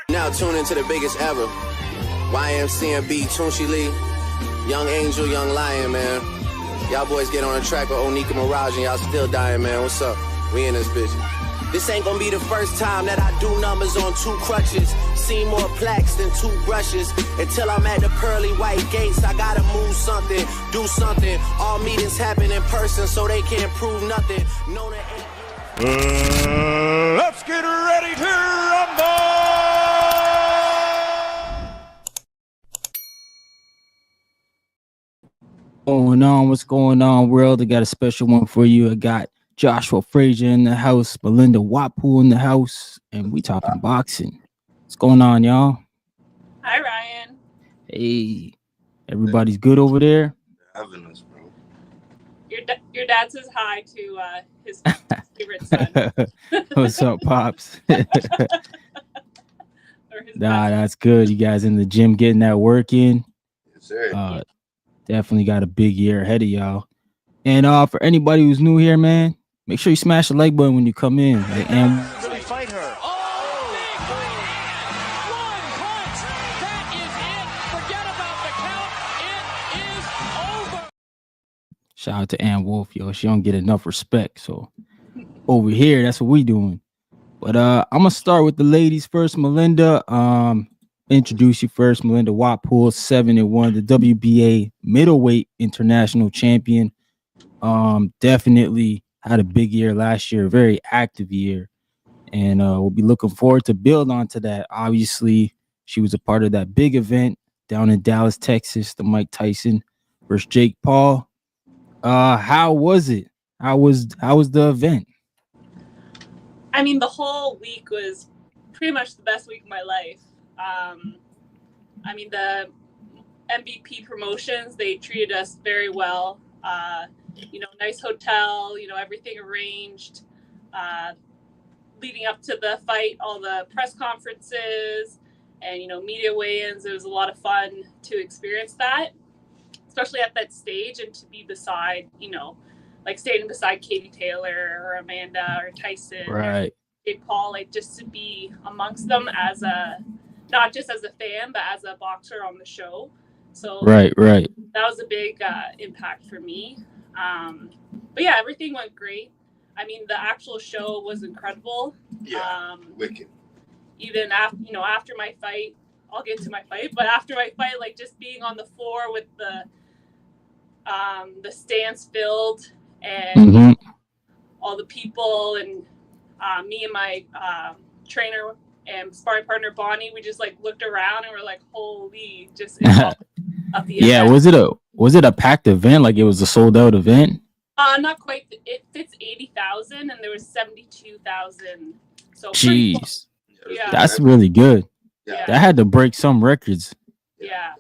Now tune into the biggest ever. YMCMB, Tunchi Lee, Young Angel, Young Lion, man. Y'all boys get on the track with Onika Mirage and y'all still dying, man. What's up? We in this bitch. This ain't gonna be the first time that I do numbers on 2 crutches. Seen more plaques than 2 brushes. Until I'm at the pearly white gates, I gotta move something, do something. All meetings happen in person, so they can't prove nothing. No, they ain't. Let's get ready to rumble! What's going on, world? I got a special one for you. I got Joshua Frazier in the house, Melinda Watpool in the house, and we talking boxing. What's going on, y'all? Hi, Ryan. Hey, everybody's good over there? Having us, bro. Your dad says hi to his favorite son. What's up, Pops? Or his Nah, best. that's good. You guys in the gym getting that work in? Yes, sir. Definitely got a big year ahead of y'all. And for anybody who's new here, man, make sure you smash the like button when you come in. Like, and Really fight her. Oh, big right hand. One punch. That is it. Forget about the count. It is over. shout out to Ann Wolf, yo. She don't get enough respect. So over here, that's what we doing. But I'm gonna start with the ladies first. Melinda, introduce you first. Melinda Watpool, 7-1, the WBA middleweight international champion. Definitely had a big year last year, a very active year, and we'll be looking forward to build onto that. Obviously, she was a part of that big event down in Dallas, Texas, the Mike Tyson versus Jake Paul. How was it? How was the event? I mean, the whole week was pretty much the best week of my life. I mean, the MVP promotions, they treated us very well. Nice hotel, everything arranged. Leading up to the fight, all the press conferences and, media weigh-ins. It was a lot of fun to experience that, especially at that stage, and to be beside, standing beside Katie Taylor or Amanda or Tyson. Right. Or Jake Paul, just to be amongst them as not just as a fan, but as a boxer on the show. So Right. that was a big impact for me. But yeah, everything went great. I mean, the actual show was incredible. Yeah, wicked. Even after my fight, I'll get to my fight, but after my fight, just being on the floor with the stands filled and all the people and me and my trainer and sparring partner Bonnie, we just looked around and we're like, holy, just up the Yeah, event. was it a packed event? Like it was a sold out event? Not quite. It fits 80,000 and there was 72,000. So Jeez. Yeah. That's really good. Yeah. That had to break some records. Yeah.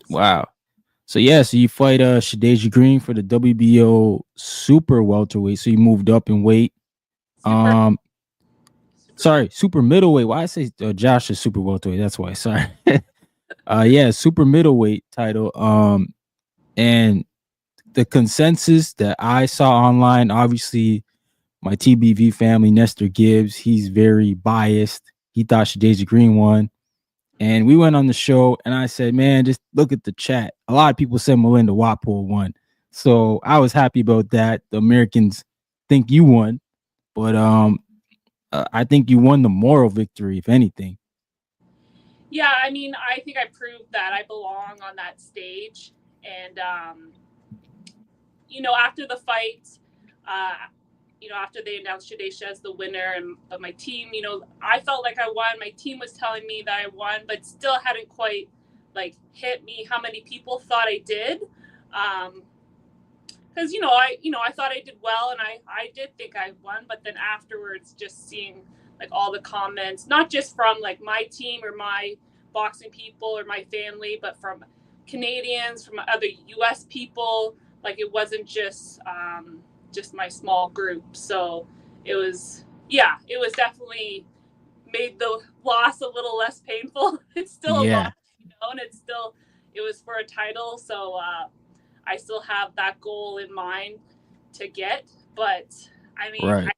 Wow. So you fight Shadasia Green for the WBO super welterweight. So you moved up in weight. Super middleweight. Why I say Josh is super welterweight? That's why. Sorry. Super middleweight title. And the consensus that I saw online, obviously, my TBV family, Nestor Gibbs, he's very biased. He thought Shadasia Green won. And we went on the show, and I said, man, just look at the chat. A lot of people said Melinda Watpool won. So I was happy about that. The Americans think you won. But I think you won the moral victory, if anything. Yeah, I mean, I think I proved that I belong on that stage. And, after the fight, after they announced Shadasia as the winner, but my team, I felt like I won. My team was telling me that I won, but still hadn't quite hit me how many people thought I did. Because I thought I did well, and I did think I won. But then afterwards, just seeing all the comments, not just from my team or my boxing people or my family, but from Canadians, from other U.S. people, it wasn't just my small group. So it was definitely made the loss a little less painful. It's still a loss, and it was for a title. So I still have that goal in mind to get, but I mean, right.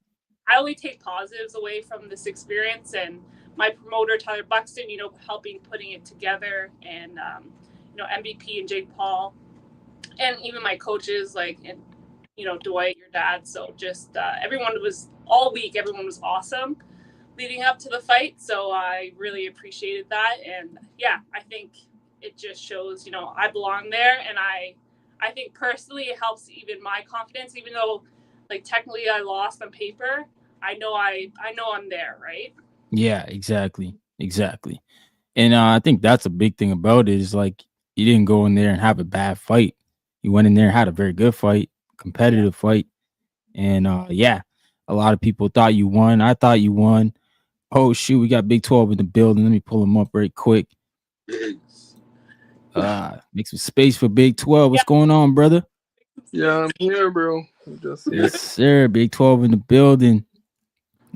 I only take positives away from this experience, and my promoter Tyler Buxton, helping putting it together, and MVP and Jake Paul, and even my coaches and Dwight, your dad. So just everyone was awesome leading up to the fight. So I really appreciated that, and yeah, I think it just shows I belong there, and I think personally it helps even my confidence, even though technically I lost on paper. I know I'm there, right? Yeah, exactly. And I think that's a big thing about it is like you didn't go in there and have a bad fight. You went in there and had a very good fight, competitive fight. And yeah, a lot of people thought you won. I thought you won. Oh shoot, we got Big 12 in the building. Let me pull them up right quick. Make some space for Big 12. What's going on, brother? Yeah, I'm here, bro. Yes, sir. Big 12 in the building.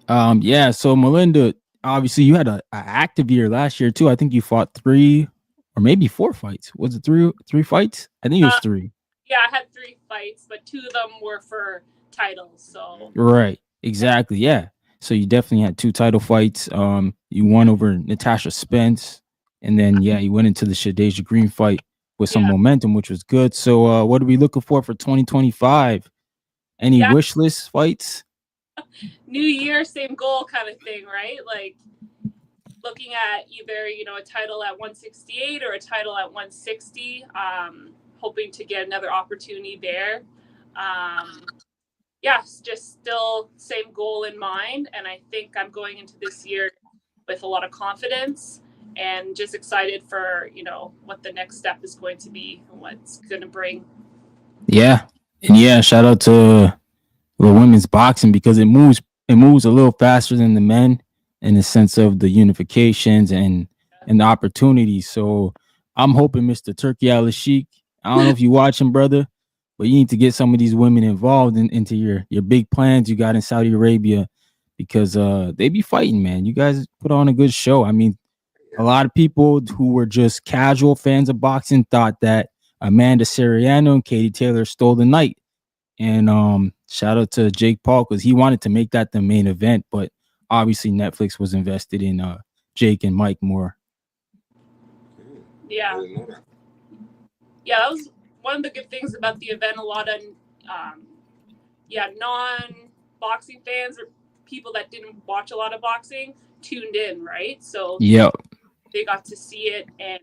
Yeah, so Melinda, obviously you had an active year last year too. I think you fought 3 or maybe 4 fights. Was it three fights? I think it was 3. Yeah, I had 3 fights, but 2 of them were for titles. So right, exactly. Yeah. So you definitely had 2 title fights. You won over Natasha Spence, and then you went into the Shadeja Green fight with some momentum, which was good. So what are we looking for 2025? Any wish list fights? New year, same goal kind of thing, right? Like looking at either a title at 168 or a title at 160. Hoping to get another opportunity there. Just still same goal in mind, and I think I'm going into this year with a lot of confidence and just excited for what the next step is going to be and what's going to bring. Yeah, and shout out to the women's boxing because it moves a little faster than the men in the sense of the unifications and the opportunities. So I'm hoping Mr. Turkey Al Sheikh, I don't know if you're watching, brother, but you need to get some of these women involved into your big plans you got in Saudi Arabia because they be fighting, man. You guys put on a good show. I mean, a lot of people who were just casual fans of boxing thought that Amanda Seriano and Katie Taylor stole the night. And shout out to Jake Paul because he wanted to make that the main event, but obviously Netflix was invested in Jake and Mike more. Yeah, that was one of the good things about the event. A lot of non-boxing fans or people that didn't watch a lot of boxing tuned in, right? So they got to see it, and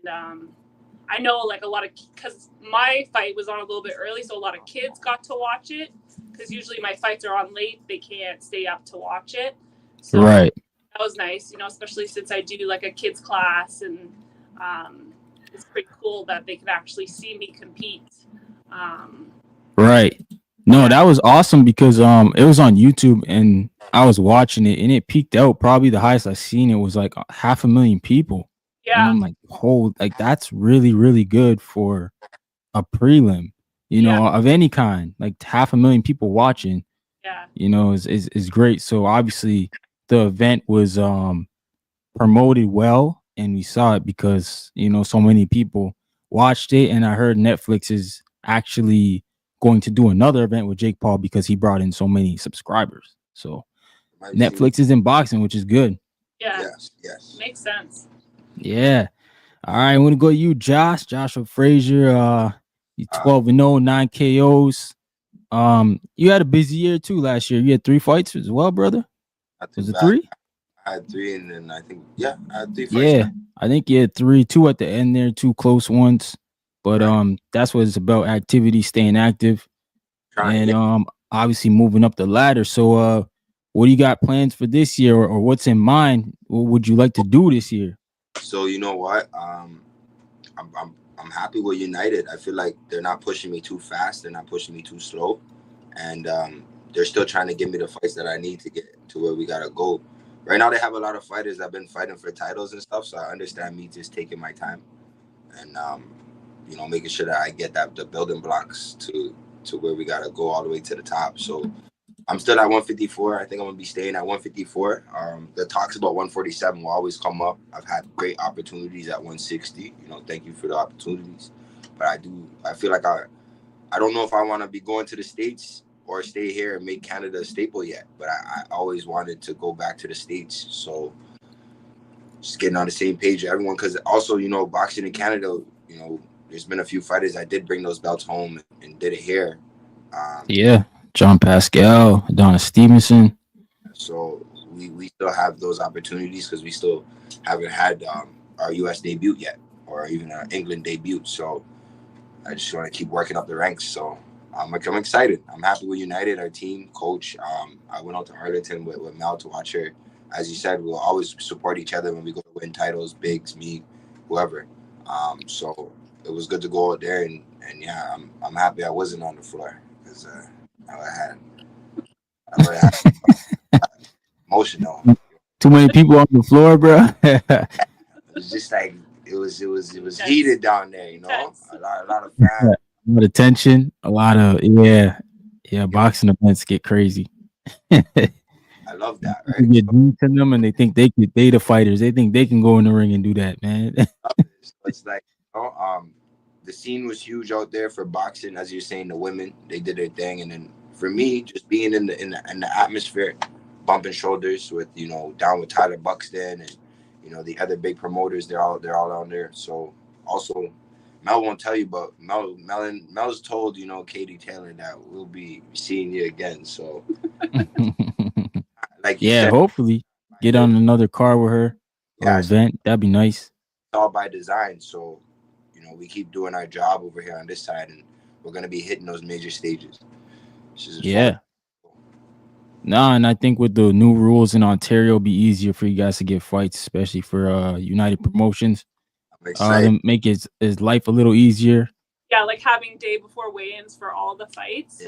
I know a lot of, because my fight was on a little bit early, so a lot of kids got to watch it because usually my fights are on late. They can't stay up to watch it. So that was nice, especially since I do a kids class, and it's pretty cool that they can actually see me compete. No, that was awesome because it was on YouTube and I was watching it and it peaked out. Probably the highest I've seen it was 500,000 people. Yeah. And I'm like, that's really, really good for a prelim, of any kind. 500,000 people watching, is great. So obviously the event was promoted well, and we saw it because so many people watched it. And I heard Netflix is actually going to do another event with Jake Paul because he brought in so many subscribers. So Netflix is in boxing, which is good. Yeah. Yes. Makes sense. Yeah. All right. I want to go to you, Joshua Frazier. You 12-0, 9 KOs. You had a busy year too last year. You had 3 fights as well, brother. Was it 3? I had 3, and then I think I had 3 fights. Yeah, I think you had 3, 2 at the end there, 2 close ones. But that's what it's about: activity, staying active, and obviously moving up the ladder. So, what do you got plans for this year, or what's in mind? What would you like to do this year? So you know what, I'm happy with United. I feel like they're not pushing me too fast. They're not pushing me too slow, and they're still trying to give me the fights that I need to get to where we gotta go. Right now, they have a lot of fighters that have been fighting for titles and stuff. So I understand me just taking my time and making sure that I get the building blocks to where we gotta go all the way to the top. So I'm still at 154. I think I'm gonna be staying at 154. The talks about 147 will always come up. I've had great opportunities at 160. Thank you for the opportunities. But I feel like I don't know if I want to be going to the States or stay here and make Canada a staple yet. But I always wanted to go back to the States. So just getting on the same page with everyone, because also, you know, boxing in Canada, you know, there's been a few fighters that did bring those belts home and did it here. Yeah, John Pascal, Adonis Stevenson. So we still have those opportunities because we still haven't had our U.S. debut yet, or even our England debut. So I just want to keep working up the ranks. So I'm excited. I'm happy with United, our team, coach. I went out to Arlington with Mel to watch her. As you said, we'll always support each other when we go to win titles, Biggs, me, whoever. So it was good to go out there, and yeah, I'm happy I wasn't on the floor because I would have had emotional. Too many people on the floor, bro. It was just like it was heated down there, you know. A lot of fans. A lot of tension, a lot of boxing events get crazy. I love that, right? You get deep to them, and they think they the fighters. They think they can go in the ring and do that, man. It's like, you know, the scene was huge out there for boxing, as you're saying. The women, they did their thing, and then for me, just being in the atmosphere, bumping shoulders with, you know, down with Tyler Buxton and, you know, the other big promoters. They're all down there. So also, Mel won't tell you, but Mel's told, you know, Katie Taylor that we'll be seeing you again. So like you said, hopefully get on another car with her or event. That'd be nice. It's all by design. So, you know, we keep doing our job over here on this side, and we're gonna be hitting those major stages. Yeah. No, and I think with the new rules in Ontario, it'll be easier for you guys to get fights, especially for United Promotions. To make his life a little easier. Yeah, like having day before weigh-ins for all the fights.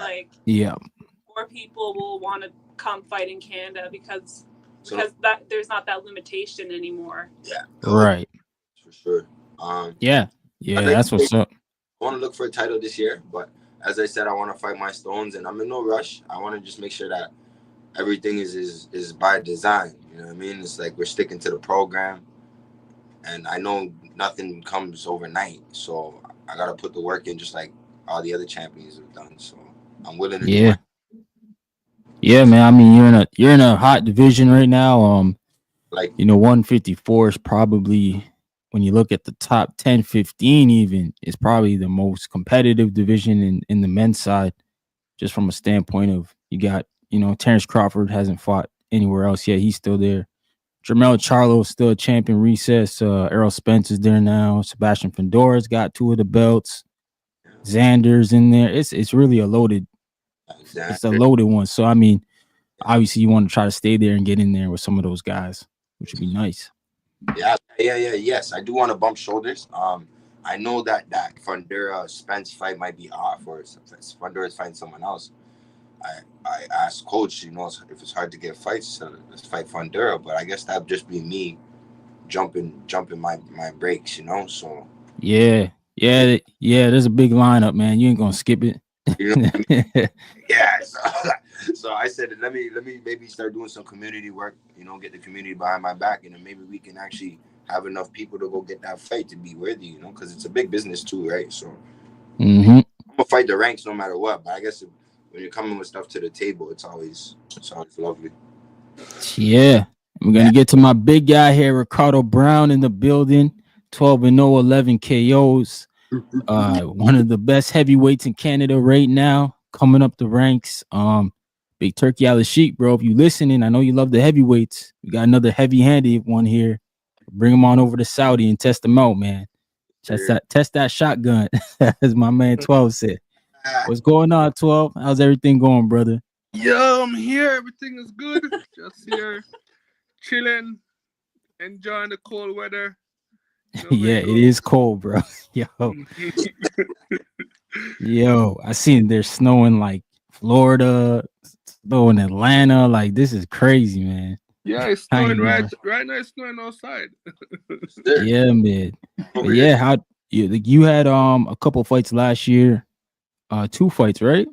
Yeah. More people will want to come fight in Canada because that there's not that limitation anymore. Yeah. Right. For sure. That's what's up. I want to look for a title this year, but as I said, I want to fight my stones, and I'm in no rush. I want to just make sure that everything is by design. You know what I mean? It's like we're sticking to the program, and I know nothing comes overnight, so I gotta put the work in, just like all the other champions have done. So I'm willing to do it. Yeah, man. I mean, you're in a hot division right now. Like, you know, 154 is probably, when you look at the top 10, 15 even, is probably the most competitive division in the men's side, just from a standpoint of, you got, you know, Terrence Crawford hasn't fought anywhere else yet. He's still there. Jermell Charlo is still a champion recess. Errol Spence is there now. Sebastian Fundora's got 2 of the belts. Xander's in there. It's really a loaded. Exactly. It's a loaded one. So I mean, obviously you want to try to stay there and get in there with some of those guys, which would be nice. Yes, I do want to bump shoulders. I know that Fundora Spence fight might be off, or Fundora's fighting someone else. I asked coach, you know, if it's hard to get fights, so let's fight Fundora. But I guess that'd just be me jumping my breaks, you know. So yeah. There's a big lineup, man. You ain't gonna skip it. You know what I mean? Yeah. So I said, let me maybe start doing some community work. You know, get the community behind my back, and then maybe we can actually have enough people to go get that fight to be worthy. You know, because it's a big business too, right? So I'm gonna fight the ranks no matter what. But I guess when you're coming with stuff to the table, it's always lovely. Yeah. We're going to get to my big guy here, Ricardo Brown, in the building. 12-0, 11 KOs. One of the best heavyweights in Canada right now, coming up the ranks. Big Turkey out of the sheep, bro. If you listening, I know you love the heavyweights. We got another heavy-handed one here. Bring him on over to Saudi and test him out, man. Test that shotgun, as my man 12 said. What's going on, 12? How's everything going, brother? Yo, I'm here. Everything is good. Just here, chilling, enjoying the cold weather. Yeah, it is cold, bro. Yo, I seen there's snow in like Florida, snow in Atlanta. Like, this is crazy, man. Yeah, it's snowing right now. It's snowing outside. Yeah, man. But yeah, how you had a couple fights last year. 2 fights, right?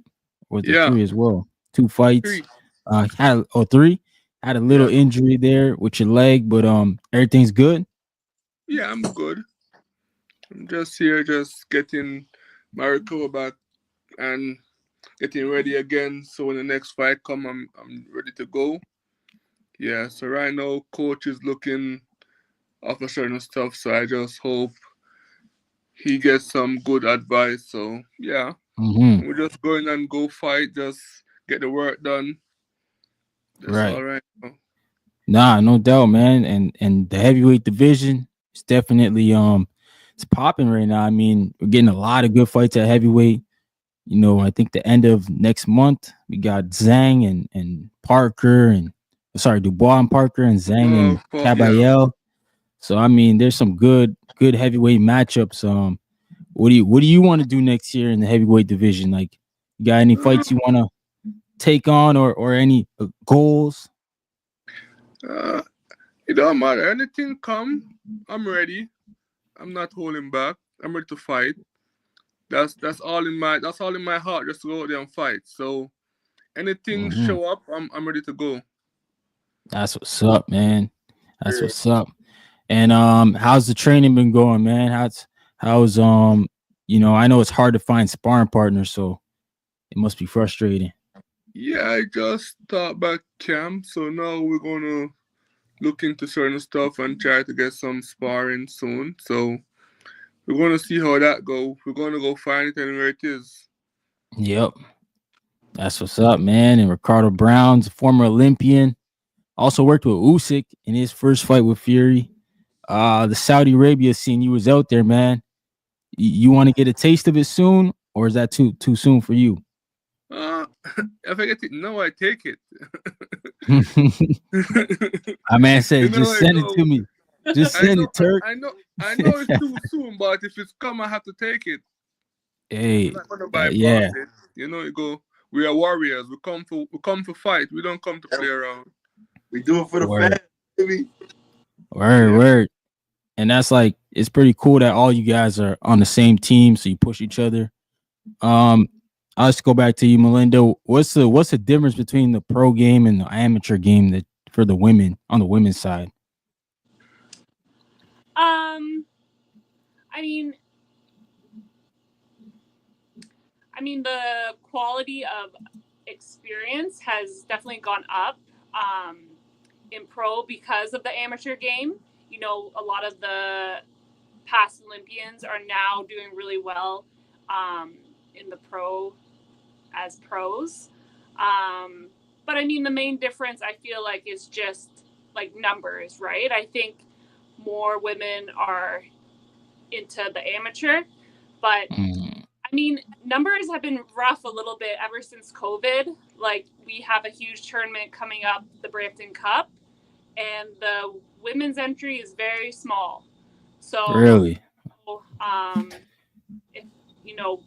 Or 3 as well. 2 fights. 3. Had a little injury there with your leg, but everything's good. Yeah, I'm good. I'm just here, just getting my recovery back, and getting ready again. So when the next fight come, I'm ready to go. Yeah. So right now, coach is looking after certain stuff. So I just hope he gets some good advice. So yeah, Hmm. we're just going and go fight. Just get the work done. That's Right. all right. Nah, no doubt, man. And the heavyweight division is definitely it's popping right now. I mean, we're getting a lot of good fights at heavyweight. You know, I think the end of next month we got Zhang and Parker and sorry, Dubois and Parker and Zhang and Yeah. Caballel. So I mean, there's some good heavyweight matchups. What do you want to do next year in the heavyweight division? Like, you got any fights you want to take on or any goals? Uh, it don't matter. Anything come, I'm ready. I'm not holding back. I'm ready to fight. That's all in my heart. Just to go out there and fight. So anything Mhm. show up, I'm ready to go. That's what's up, man. That's Yeah. what's up. And how's the training been going, man? How's you know, I know it's hard to find sparring partners, so it must be frustrating. Yeah, I just start back camp, so now we're gonna look into certain stuff and try to get some sparring soon. So we're gonna see how that go. We're gonna go find it anywhere it is. Yep. That's what's up, man. And Ricardo Brown's a former Olympian. Also worked with Usyk in his first fight with Fury. The Saudi Arabia scene, you was out there, man. You want to get a taste of it soon, or is that too soon for you? Uh, if I get it now, I take it. My man said, You know just I send it go. to me. Just I send know, it, Turk. I know it's too soon, but if it's come, I have to take it. I'm Hey, not gonna bypass yeah, it. You know, you go. We are warriors. We come for fight. We don't come to play around. We do it for the word, fans, baby. Yeah. word. And that's like, it's pretty cool that all you guys are on the same team, so you push each other. I'll just go back to you, Melinda. What's the difference between the pro game and the amateur game that for the women on the women's side? I mean the quality of experience has definitely gone up in pro because of the amateur game. You know, a lot of the past Olympians are now doing really well in the pro as pros. But I mean, the main difference I feel like is just like numbers, right? I think more women are into the amateur, but I mean, numbers have been rough a little bit ever since COVID. Like, we have a huge tournament coming up, the Brampton Cup, and the women's entry is very small. So, Really? if you know,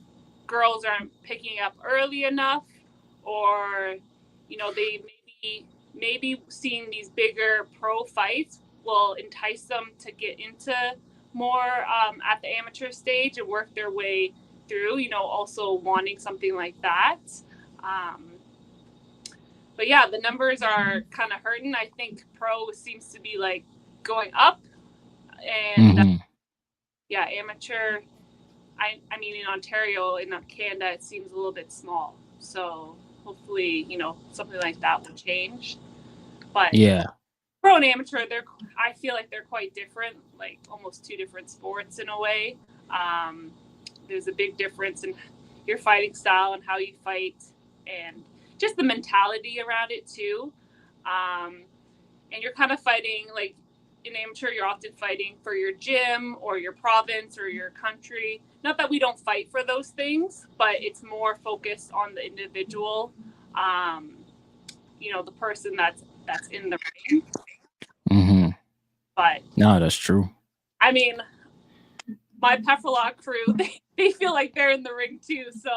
girls aren't picking up early enough, or they maybe seeing these bigger pro fights will entice them to get into more at the amateur stage and work their way through. Also wanting something like that. Um, but yeah, the numbers are kind of hurting. I think pro seems to be like going up, and yeah, amateur. I mean, in Ontario, in Canada, it seems a little bit small. So hopefully, something like that will change. But Yeah. pro and amateur, I feel like they're quite different, like almost two different sports in a way. There's a big difference in your fighting style and how you fight, and just the mentality around it too. And you're kind of fighting like in amateur, you're often fighting for your gym or your province or your country. Not that we don't fight for those things, but it's more focused on the individual, the person that's in the ring. But no, that's true. I mean, my Pefferlaw crew, they feel like they're in the ring too. So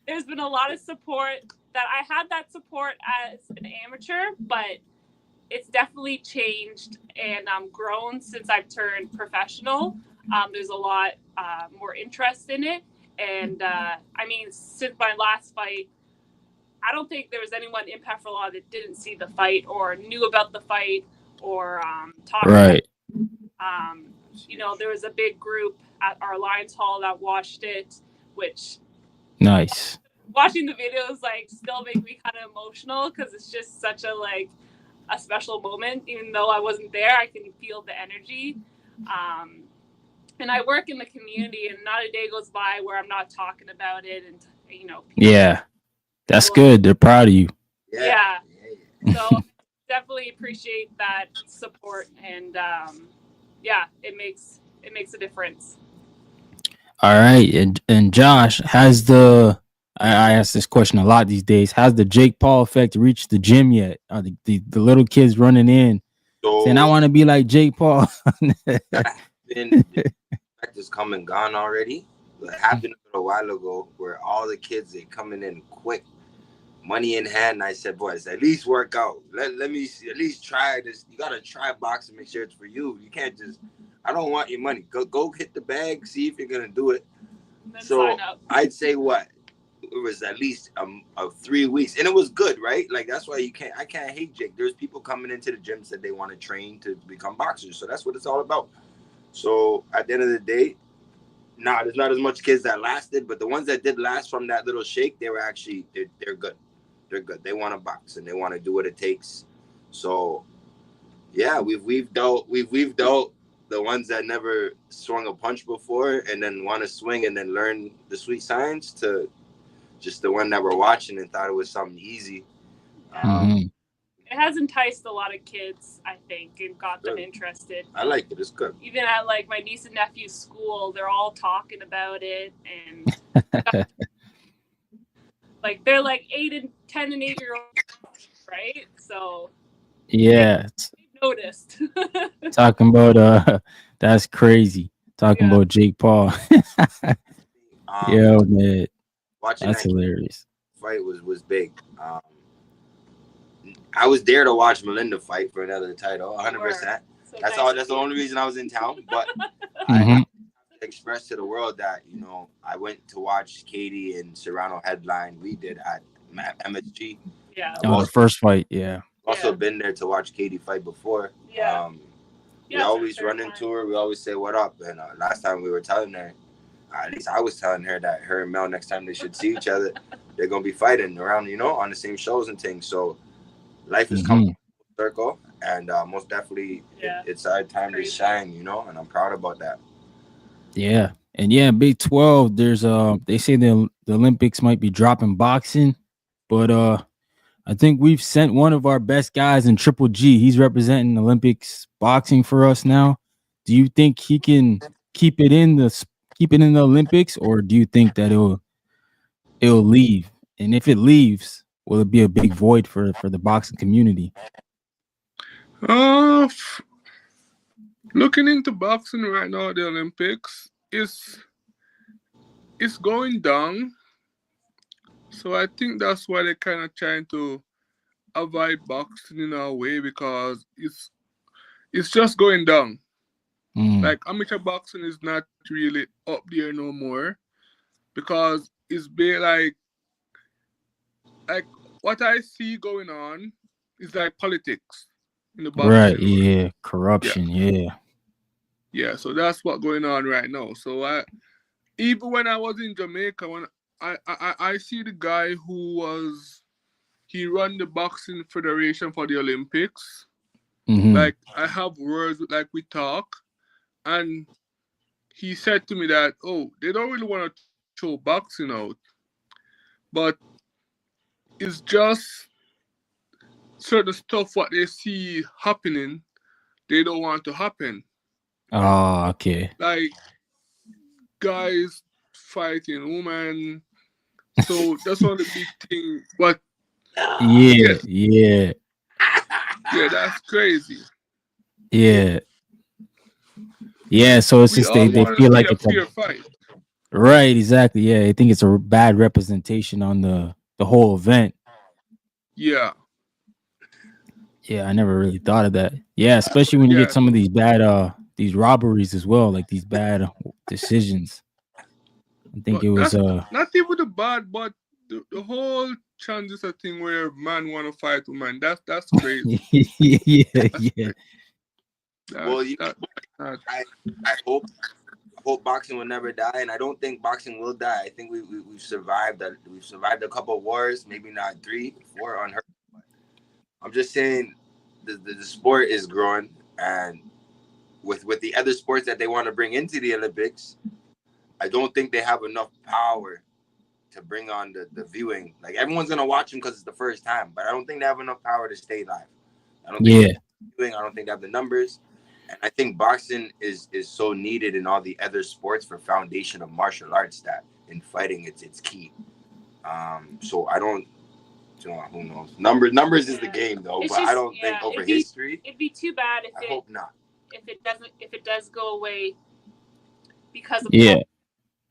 there's been a lot of support. That I had that support as an amateur, but it's definitely changed and grown since I've turned professional. There's a lot more interest in it. And I mean, since my last fight, I don't think there was anyone in Pefferlaw that didn't see the fight or knew about the fight or talked about it. There was a big group at our Lions Hall that watched it, which Nice. Watching the videos like still make me kind of emotional because it's just such a special moment. Even though I wasn't there, I can feel the energy. And I work in the community, and not a day goes by where I'm not talking about it. And Yeah, that's good. They're proud of you. Yeah. So definitely appreciate that support, and it makes a difference. All right, and Josh, has I ask this question a lot these days. Has the Jake Paul effect reached the gym yet? Are the little kids running in saying, "I want to be like Jake Paul"? The effect is come and gone already. It happened a little while ago where all the kids they coming in quick, money in hand. And I said, boys, at least work out. Let me see, at least try this. You gotta try boxing, make sure it's for you. You can't just. I don't want your money. Go hit the bag, see if you're gonna do it. So I'd say what it was at least 3 weeks, and it was good, right? Like that's why I can't hate Jake. There's people coming into the gym said they want to train to become boxers, so that's what it's all about. So at the end of the day, there's not as much kids that lasted, but the ones that did last from that little shake, they were actually they're good. They're good. They want to box and they want to do what it takes. So yeah, we've dealt the ones that never swung a punch before and then want to swing and then learn the sweet science to just the one that were watching and thought it was something easy. It has enticed a lot of kids, I think, and got them interested. I like it. It's good. Even at like my niece and nephew's school, they're all talking about it, and like they're like 10 and 8-year-olds, right? So yeah, they've noticed. Talking about that's crazy. Talking about Jake Paul. Yo, man, watching that's hilarious. Fight was big. I was there to watch Melinda fight for another title, 100%. So that's the only reason I was in town. But I expressed to the world that I went to watch Katie and Serrano headline. We did at MSG. Yeah. The first fight. Yeah. Also been there to watch Katie fight before. Yeah. We always run into her. We always say what up. And last time we were telling her, at least I was telling her that her and Mel next time they should see each other, they're gonna be fighting around, on the same shows and things. So. Life is coming full circle, and most definitely it's our time to shine, and I'm proud about that. Yeah, and Big 12. There's they say the Olympics might be dropping boxing, but I think we've sent one of our best guys in Triple G. He's representing Olympics boxing for us now. Do you think he can keep it in the Olympics, or do you think that it'll leave? And if it leaves, will it be a big void for the boxing community? Looking into boxing right now, the Olympics is going down. So I think that's why they're kind of trying to avoid boxing in a way, because it's just going down. Like amateur boxing is not really up there no more, because it's been like what I see going on is like politics in the boxing. Right, yeah, corruption, yeah. So that's what's going on right now. So even when I was in Jamaica, when I see the guy he run the boxing federation for the Olympics. Like I have words, like we talk, and he said to me that they don't really want to show boxing out, but it's just certain stuff what they see happening, they don't want to happen. Oh, okay. Like guys fighting women. So that's one of the big things. But yeah, that's crazy. Yeah. So it's just they feel like it's a fight. Right, exactly. Yeah, I think it's a bad representation on the whole event. Yeah, I never really thought of that. Yeah, especially when you get some of these bad these robberies as well, like these bad decisions. I think it was not even the bad, but the whole transgender thing where man want to fight woman. That's crazy. yeah. I hope hope boxing will never die, and I don't think boxing will die. I think we've survived that. We've survived a couple of wars, maybe not 3, 4 on her. I'm just saying the sport is growing, and with the other sports that they want to bring into the Olympics, I don't think they have enough power to bring on the viewing. Like, everyone's gonna watch them because it's the first time, but I don't think they have enough power to stay live. I don't think I don't think they have the numbers. And I think boxing is so needed in all the other sports for foundation of martial arts that in fighting it's key. So I don't, who knows? Numbers is the game though, but I don't think over history. It'd be too bad if I hope not. If it does go away because of Yeah.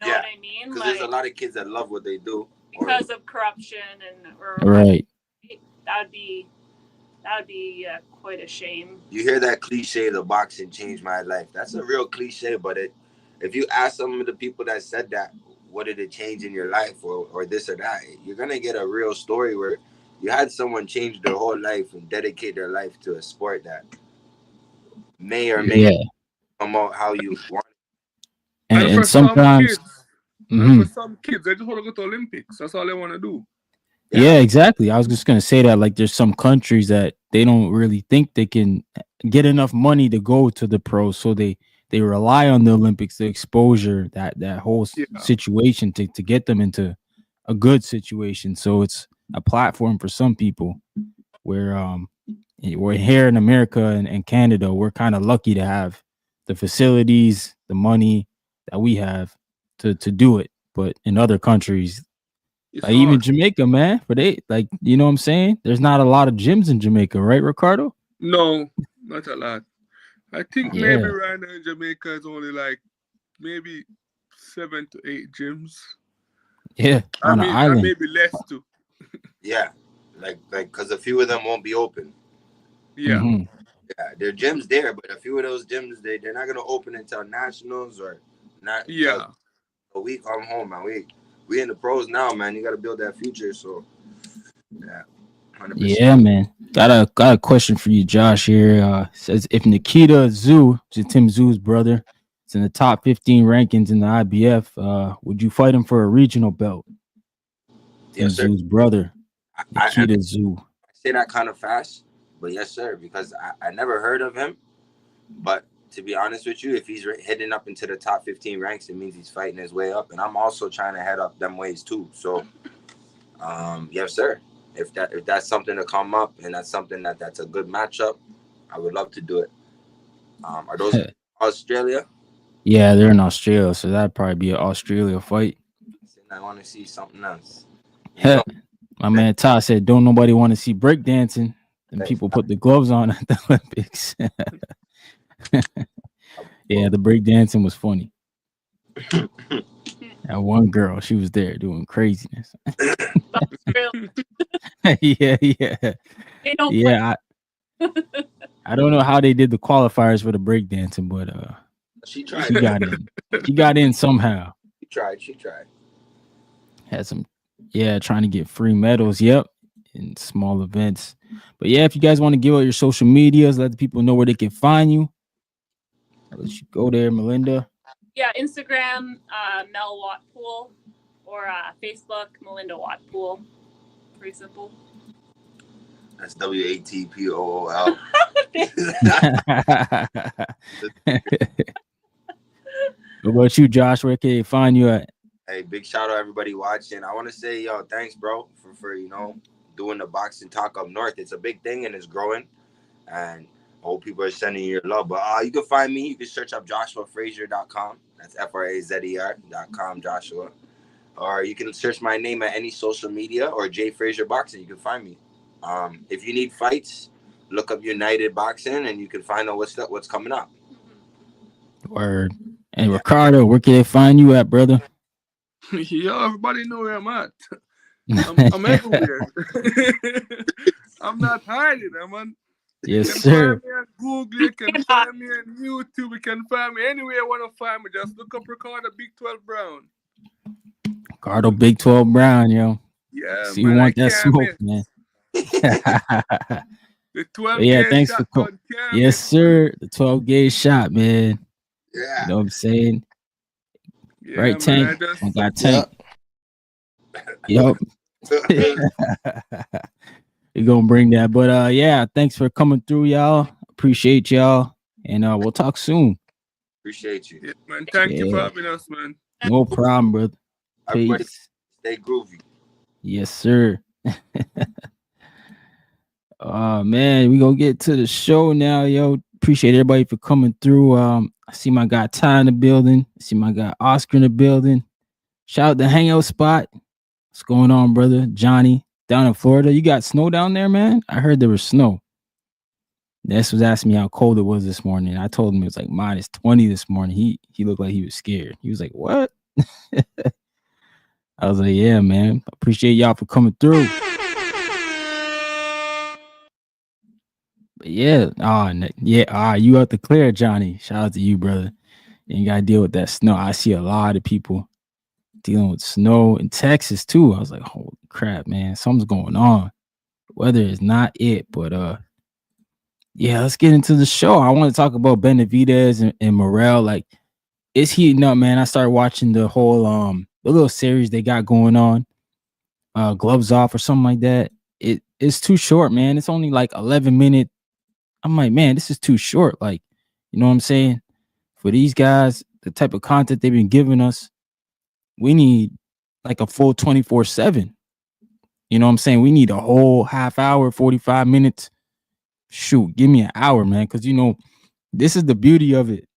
you know what I mean? Because there's a lot of kids that love what they do because of corruption right. That would be quite a shame. You hear that cliche, the boxing changed my life. That's a real cliche, but if you ask some of the people that said that, what did it change in your life or this or that, you're going to get a real story where you had someone change their whole life and dedicate their life to a sport that may or may not come out how you want. And sometimes... for some kids, they just want to go to Olympics. That's all they want to do. Yeah, exactly. I was just going to say that, like, there's some countries that they don't really think they can get enough money to go to the pros. So they rely on the Olympics, the exposure, that whole situation to get them into a good situation. So it's a platform for some people where we're here in America and Canada, we're kind of lucky to have the facilities, the money that we have to do it. But in other countries, like even Jamaica, man, but they, like, you know what I'm saying? There's not a lot of gyms in Jamaica, right, Ricardo? No, not a lot. I think maybe right now in Jamaica is only like maybe 7 to 8 gyms. Yeah, on an island. Maybe less too. Yeah, like because a few of them won't be open. Yeah. Yeah, there are gyms there, but a few of those gyms they're not gonna open until nationals or not. Yeah. A week. I'm home, man. We in the pros now, man. You got to build that future. So, yeah, 100%. Yeah, man. Got a question for you, Josh. Here says, if Nikita Zoo, Tim Zoo's brother, is in the top 15 rankings in the IBF, would you fight him for a regional belt? Yes, Tim Zoo's brother, Nikita Zoo. I say that kind of fast, but yes, sir, because I never heard of him. But to be honest with you, if he's heading up into the top 15 ranks, it means he's fighting his way up. And I'm also trying to head up them ways too. So, yes, sir. If that's something to come up and that's something that's a good matchup, I would love to do it. Are those Australia? Yeah, they're in Australia, so that'd probably be an Australia fight. I want to see something else. My man Todd said, don't nobody want to see breakdancing. And people put the gloves on at the Olympics. Yeah, the breakdancing was funny. That one girl, she was there doing craziness. Yeah. I don't know how they did the qualifiers for the breakdancing, but she tried. She got in. She got in somehow. She tried. Had some, trying to get free medals. Yep, in small events. But yeah, if you guys want to give out your social medias, let the people know where they can find you. I'll let you go there, Melinda. Yeah, Instagram, Mel Watpool, or Facebook, Melinda Watpool. Pretty simple. That's WATPOOL. What about you, Josh? Where can they find you at? Hey, big shout out everybody watching. I want to say, thanks, bro, for doing the boxing talk up north. It's a big thing and it's growing. And I hope people are sending you your love. But you can find me. You can search up JoshuaFrazier.com. That's FRAZER.com, Joshua. Or you can search my name at any social media or Jay Frazier Boxing. You can find me. If you need fights, look up United Boxing and you can find out what's coming up. Word. And Ricardo, where can they find you at, brother? Yo, everybody know where I'm at. I'm everywhere. I'm not hiding, man. Yes, you can sir. Find me on Google, you can find me on YouTube, you can find me anywhere you want to find me. Just look up Ricardo Big 12 Brown. Ricardo Big 12 Brown, yo. Yeah, so you want that smoke, man. The 12 thanks for yes, sir. The 12 gauge shot, man. Yeah. You know what I'm saying? Yeah, Right, man. Tank? I just I got Tank. Yep. We're gonna bring that. But yeah, thanks for coming through, y'all. Appreciate y'all. And we'll talk soon. Appreciate you. yeah, man. Thank you for Yeah. having us, man. No problem, brother. Everybody Peace. stay groovy. Yes, sir. Man, we gonna get to the show now, yo. Appreciate everybody for coming through. I see my guy Ty in the building. I see my guy Oscar in the building. Shout out the hangout spot. What's going on, brother? Johnny down in Florida. You got snow down there, man? I heard there was snow. Ness was asking me how cold it was this morning. I told him it was like -20 this morning. He looked like he was scared. He was like, "What?" I was like, "Yeah, man. Appreciate y'all for coming through." But yeah, you out the clear, Johnny. Shout out to you, brother. You ain't gotta deal with that snow. I see a lot of people dealing with snow in Texas too. I was like, holy crap, man, something's going on. Weather is not it, but yeah, let's get into the show. I want to talk about Benavidez and Morrell. Like, it's heating up, man. I started watching the whole the little series they got going on, Gloves Off or something like that. It's too short, man. It's only like 11 minutes. I'm like, man, this is too short. Like, you know what I'm saying? For these guys, the type of content they've been giving us, we need like a full 24/7. You know what I'm saying? We need a whole half hour, 45 minutes. Shoot, give me an hour, man. Because, you know, this is the beauty of it.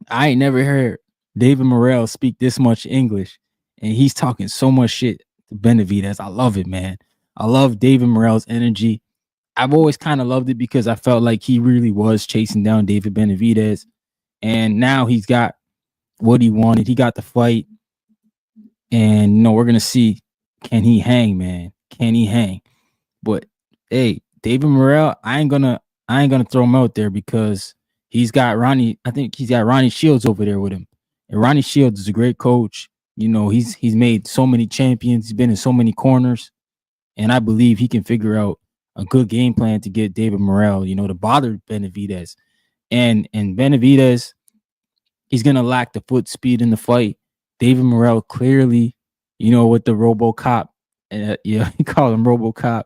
I ain't never heard David Morrell speak this much English. And he's talking so much shit to Benavidez. I love it, man. I love David Morrell's energy. I've always kind of loved it because I felt like he really was chasing down David Benavidez. And now he's got what he wanted. He got the fight. And, you know, we're going to see, can he hang, man? Can he hang? But, hey, David Morrell, I ain't gonna throw him out there because he's got Ronnie. I think he's got Ronnie Shields over there with him. And Ronnie Shields is a great coach. You know, he's made so many champions. He's been in so many corners. And I believe he can figure out a good game plan to get David Morrell, you know, to bother Benavidez. And Benavidez, he's going to lack the foot speed in the fight. David Morrell clearly, you know, with the RoboCop, yeah, he called him RoboCop,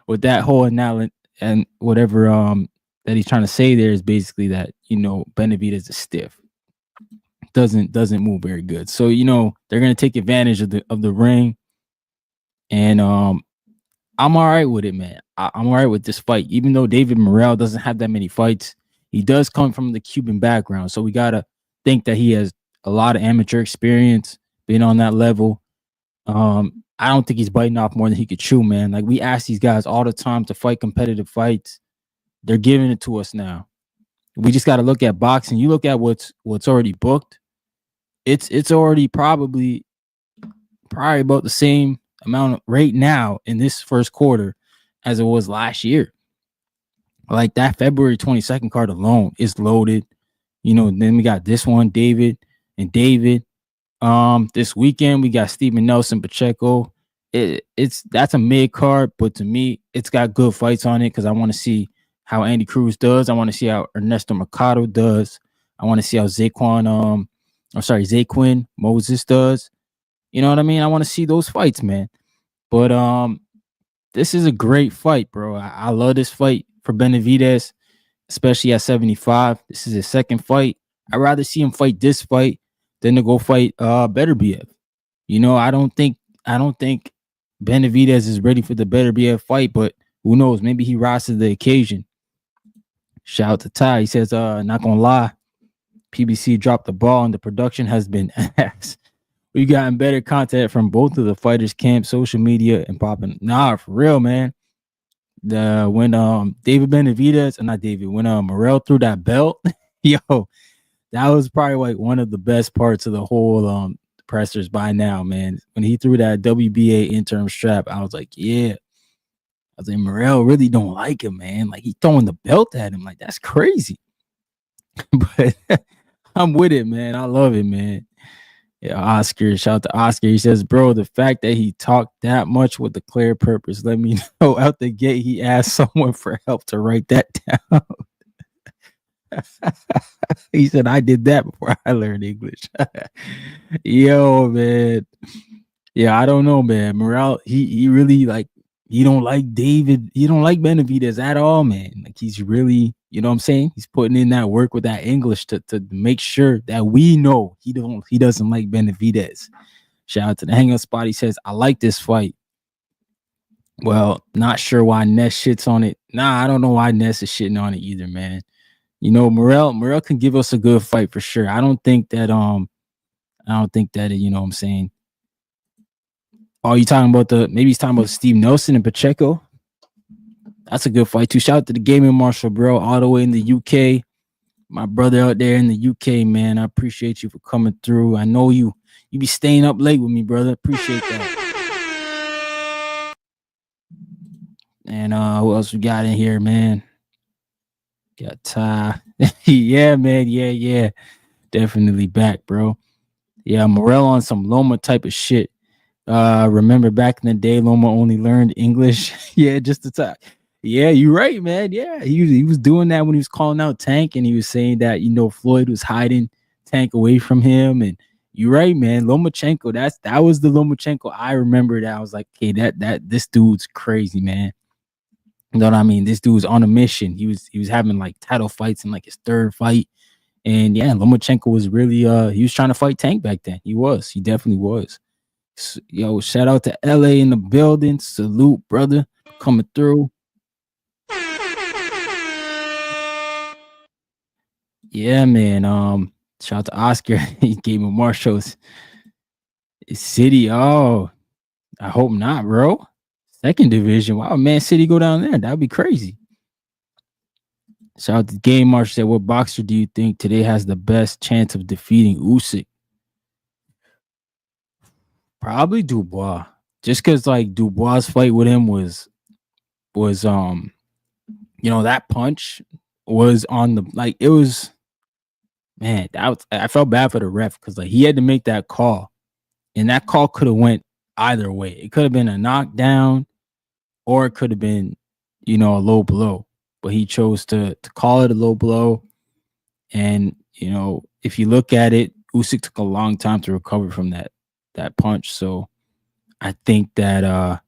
with that whole analogy and whatever that he's trying to say there is basically that, you know, Benavidez is stiff. Doesn't move very good. So, you know, they're going to take advantage of the ring. And I'm all right with it, man. I'm all right with this fight. Even though David Morrell doesn't have that many fights, he does come from the Cuban background. So we got to think that he has a lot of amateur experience being on that level. I don't think he's biting off more than he could chew, man. Like, we ask these guys all the time to fight competitive fights. They're giving it to us now. We just got to look at boxing. You look at what's already booked. It's already probably about the same amount right now in this first quarter as it was last year. Like, that February 22nd card alone is loaded. You know, then we got this one, David. This weekend we got Steven Nelson Pacheco. That's a mid card, but to me, it's got good fights on it because I want to see how Andy Cruz does. I want to see how Ernesto Mercado does. I want to see how Zaquin Moses does. You know what I mean? I want to see those fights, man. But this is a great fight, bro. I love this fight for Benavidez, especially at 75. This is his second fight. I'd rather see him fight this fight than to go fight Beterbiev. You know, I don't think Benavidez is ready for the Beterbiev fight, but who knows? Maybe he rises to the occasion. Shout out to Ty. He says, not gonna lie, PBC dropped the ball and the production has been ass. We've gotten better content from both of the fighters' camp, social media, and popping. Nah, for real, man. When David Benavidez, when Morrell threw that belt, yo, that was probably like one of the best parts of the whole pressers by now, man. When he threw that WBA interim strap, I was like, yeah. I was like, Morrell really don't like him, man. Like, he throwing the belt at him. Like, that's crazy. But I'm with it, man. I love it, man. Yeah, Oscar. Shout out to Oscar. He says, bro, the fact that he talked that much with a clear purpose, let me know out the gate he asked someone for help to write that down. He said I did that before I learned English. Yo, man. Yeah, I don't know, man. Morrell, he really like he don't like David. He don't like Benavidez at all, man. Like he's really, you know what I'm saying? He's putting in that work with that English to make sure that we know he doesn't like Benavidez. Shout out to the hang up spot. He says, I like this fight. Well, not sure why Ness shits on it. Nah, I don't know why Ness is shitting on it either, man. You know, Morrell can give us a good fight for sure. I don't think that you know what I'm saying. Oh, you talking about maybe he's talking about Steve Nelson and Pacheco. That's a good fight too. Shout out to the gaming Marshall, bro, all the way in the UK. My brother out there in the UK, man. I appreciate you for coming through. I know you be staying up late with me, brother. Appreciate that. And who else we got in here, man? Got Ty. Yeah, man. Yeah. Definitely back, bro. Yeah, Morrell on some Loma type of shit. Remember back in the day, Loma only learned English. Yeah, just to talk. Yeah, you're right, man. Yeah, he was doing that when he was calling out Tank, and he was saying that, you know, Floyd was hiding Tank away from him. And you're right, man. Lomachenko, that was the Lomachenko I remember. That I was like, okay, that this dude's crazy, man. You know what I mean? This dude's on a mission. He was having like title fights in like his third fight. And yeah, Lomachenko was really he was trying to fight Tank back then. He definitely was. Yo, shout out to LA in the building. Salute, brother, coming through. Yeah, man. Shout out to Oscar. He gave me Marshall's City. Oh, I hope not, bro. Second division. Wow, Man City go down there. That'd be crazy. Shout out to Game Marshall. Said, what boxer do you think today has the best chance of defeating Usyk? Probably Dubois. Just because like Dubois' fight with him was you know, that punch was on the like it was, man, I felt bad for the ref because like he had to make that call, and that call could have went either way. It could have been a knockdown, or it could have been, you know, a low blow. But he chose to call it a low blow. And, you know, if you look at it, Usyk took a long time to recover from that punch. So I think that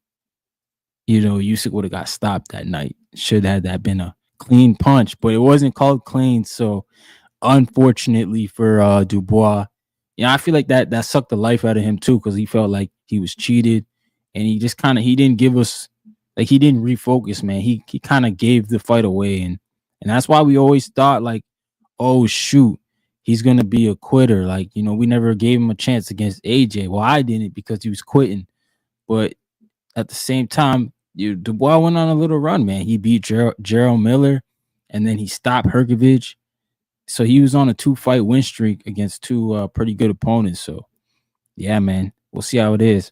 you know, Usyk would have got stopped that night. Should have that been a clean punch, but it wasn't called clean. So unfortunately for Dubois, I feel like that sucked the life out of him too, because he felt like he was cheated, and he just he didn't give us, like, he didn't refocus, man. He kind of gave the fight away, and that's why we always thought like, oh shoot, he's gonna be a quitter. Like, you know, we never gave him a chance against AJ. Well, I didn't, because he was quitting, but at the same time, Dubois went on a little run, man. He beat Gerald Miller, and then he stopped Herkovich. So he was on a 2-fight win streak against two pretty good opponents. So yeah, man, we'll see how it is.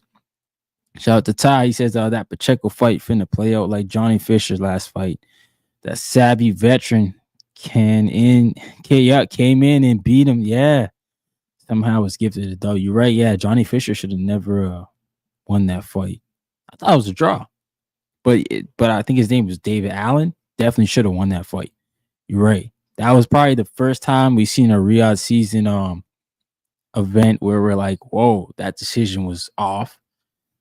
Shout out to Ty. He says that Pacheco fight finna play out like Johnny Fisher's last fight. That savvy veteran came in and beat him. Yeah, somehow was gifted a W. You're right. Yeah, Johnny Fisher should have never won that fight. I thought it was a draw, but I think his name was David Allen. Definitely should have won that fight. You're right. That was probably the first time we've seen a Riyadh season event where we're like, whoa, that decision was off.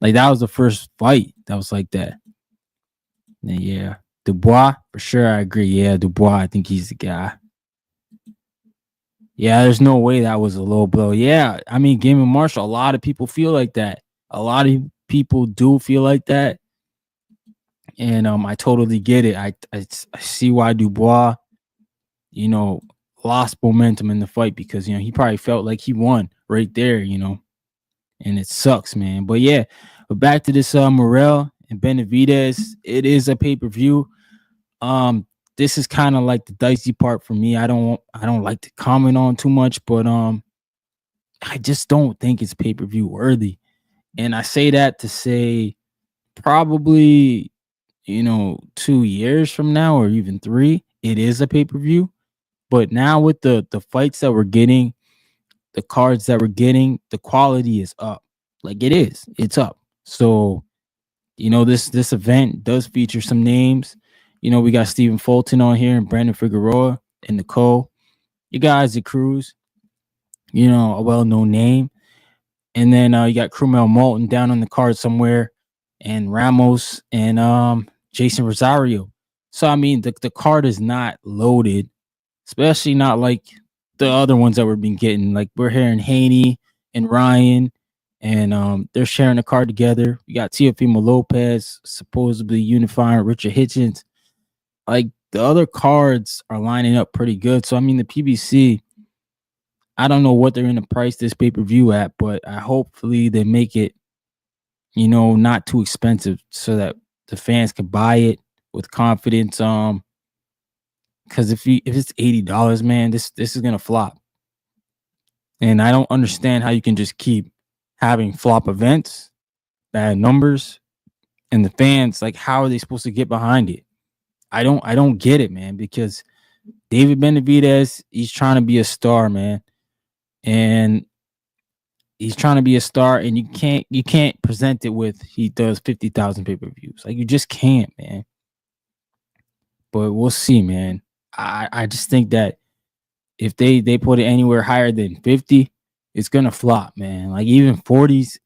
Like, that was the first fight that was like that. And yeah, Dubois, for sure, I agree. Yeah, Dubois, I think he's the guy. Yeah, there's no way that was a low blow. Yeah, I mean, Game of Marshall, a lot of people feel like that. A lot of people do feel like that. And I totally get it. I see why Dubois, you know, lost momentum in the fight, because, you know, he probably felt like he won right there, you know, and it sucks, man. But yeah, but back to this Morrell and Benavidez. It is a pay-per-view. This is kind of like the dicey part for me. I don't like to comment on too much, but I just don't think it's pay-per-view worthy. And I say that to say probably, you know, 2 years from now, or even 3, it is a pay-per-view. But now with the fights that we're getting, the cards that we're getting, the quality is up. Like, it's up. So, you know, this event does feature some names. You know, we got Stephen Fulton on here and Brandon Figueroa. and Nicole. You got Isaac Cruz, a well-known name. And then you got Cromwell Moulton down on the card somewhere, and Ramos and Jason Rosario. So I mean, the card is not loaded, especially not like the other ones that we've been getting. Like we're hearing Haney and Ryan, and they're sharing a card together. We got Teofimo Lopez supposedly unifying Richard Hitchens. Like the other cards are lining up pretty good. So I mean, the PBC, I don't know what they're going to price this pay-per-view at, but hopefully they make it, not too expensive so that the fans can buy it with confidence. Because if it's $80, man, this is going to flop. And I don't understand how you can just keep having flop events, bad numbers, and the fans, like, how are they supposed to get behind it? I don't get it, man, because David Benavidez, he's trying to be a star, man. And he's trying to be a star, and you can't present it with he does 50,000 pay-per-views. Like, you just can't, man. But we'll see, man. I just think that if they put it anywhere higher than 50, it's gonna flop, man. Like even 40's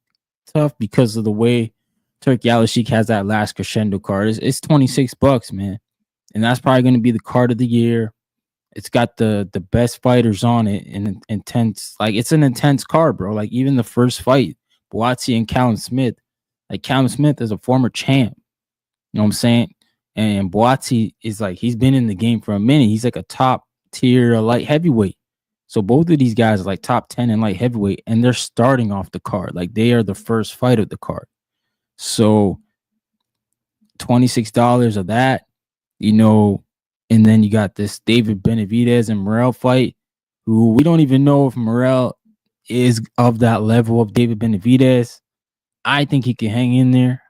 tough because of the way Turkey Al-Sheikh has that last crescendo card. It's $26, man. And that's probably gonna be the card of the year. It's got the best fighters on it and intense. Like it's an intense card, bro. Like even the first fight, Boazzi and Callum Smith. Like Callum Smith is a former champ. You know what I'm saying? And Boazzi is like, he's been in the game for a minute. He's like a top tier light heavyweight. So both of these guys are like top 10 in light heavyweight, and they're starting off the card. Like they are the first fight of the card. So $26 of that, and then you got this David Benavidez and Morrell fight, who we don't even know if Morrell is of that level of David Benavidez. I think he can hang in there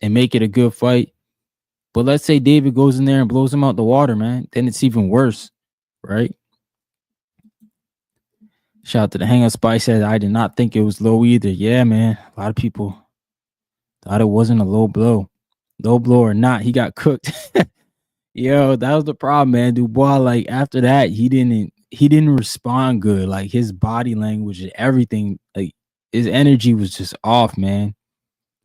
and make it a good fight. But let's say David goes in there and blows him out the water, man. Then it's even worse, right? Shout out to the Hangout Spy said, I did not think it was low either. Yeah, man. A lot of people thought it wasn't a low blow. Low blow or not, he got cooked. Yo, that was the problem, man. Dubois, like after that, he didn't respond good. Like his body language and everything, like his energy was just off, man.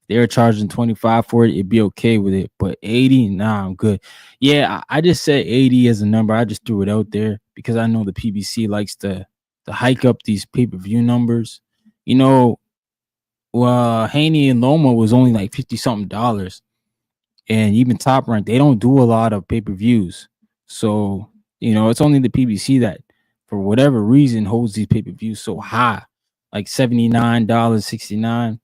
They were charging 25 for it, it'd be okay with it. But 80, nah, I'm good. Yeah, I just said 80 as a number. I just threw it out there because I know the PBC likes to hike up these pay-per-view numbers. Haney and Loma was only like $50-something. And even Top Rank, they don't do a lot of pay-per-views. So, it's only the PBC that, for whatever reason, holds these pay-per-views so high. Like $79, $69.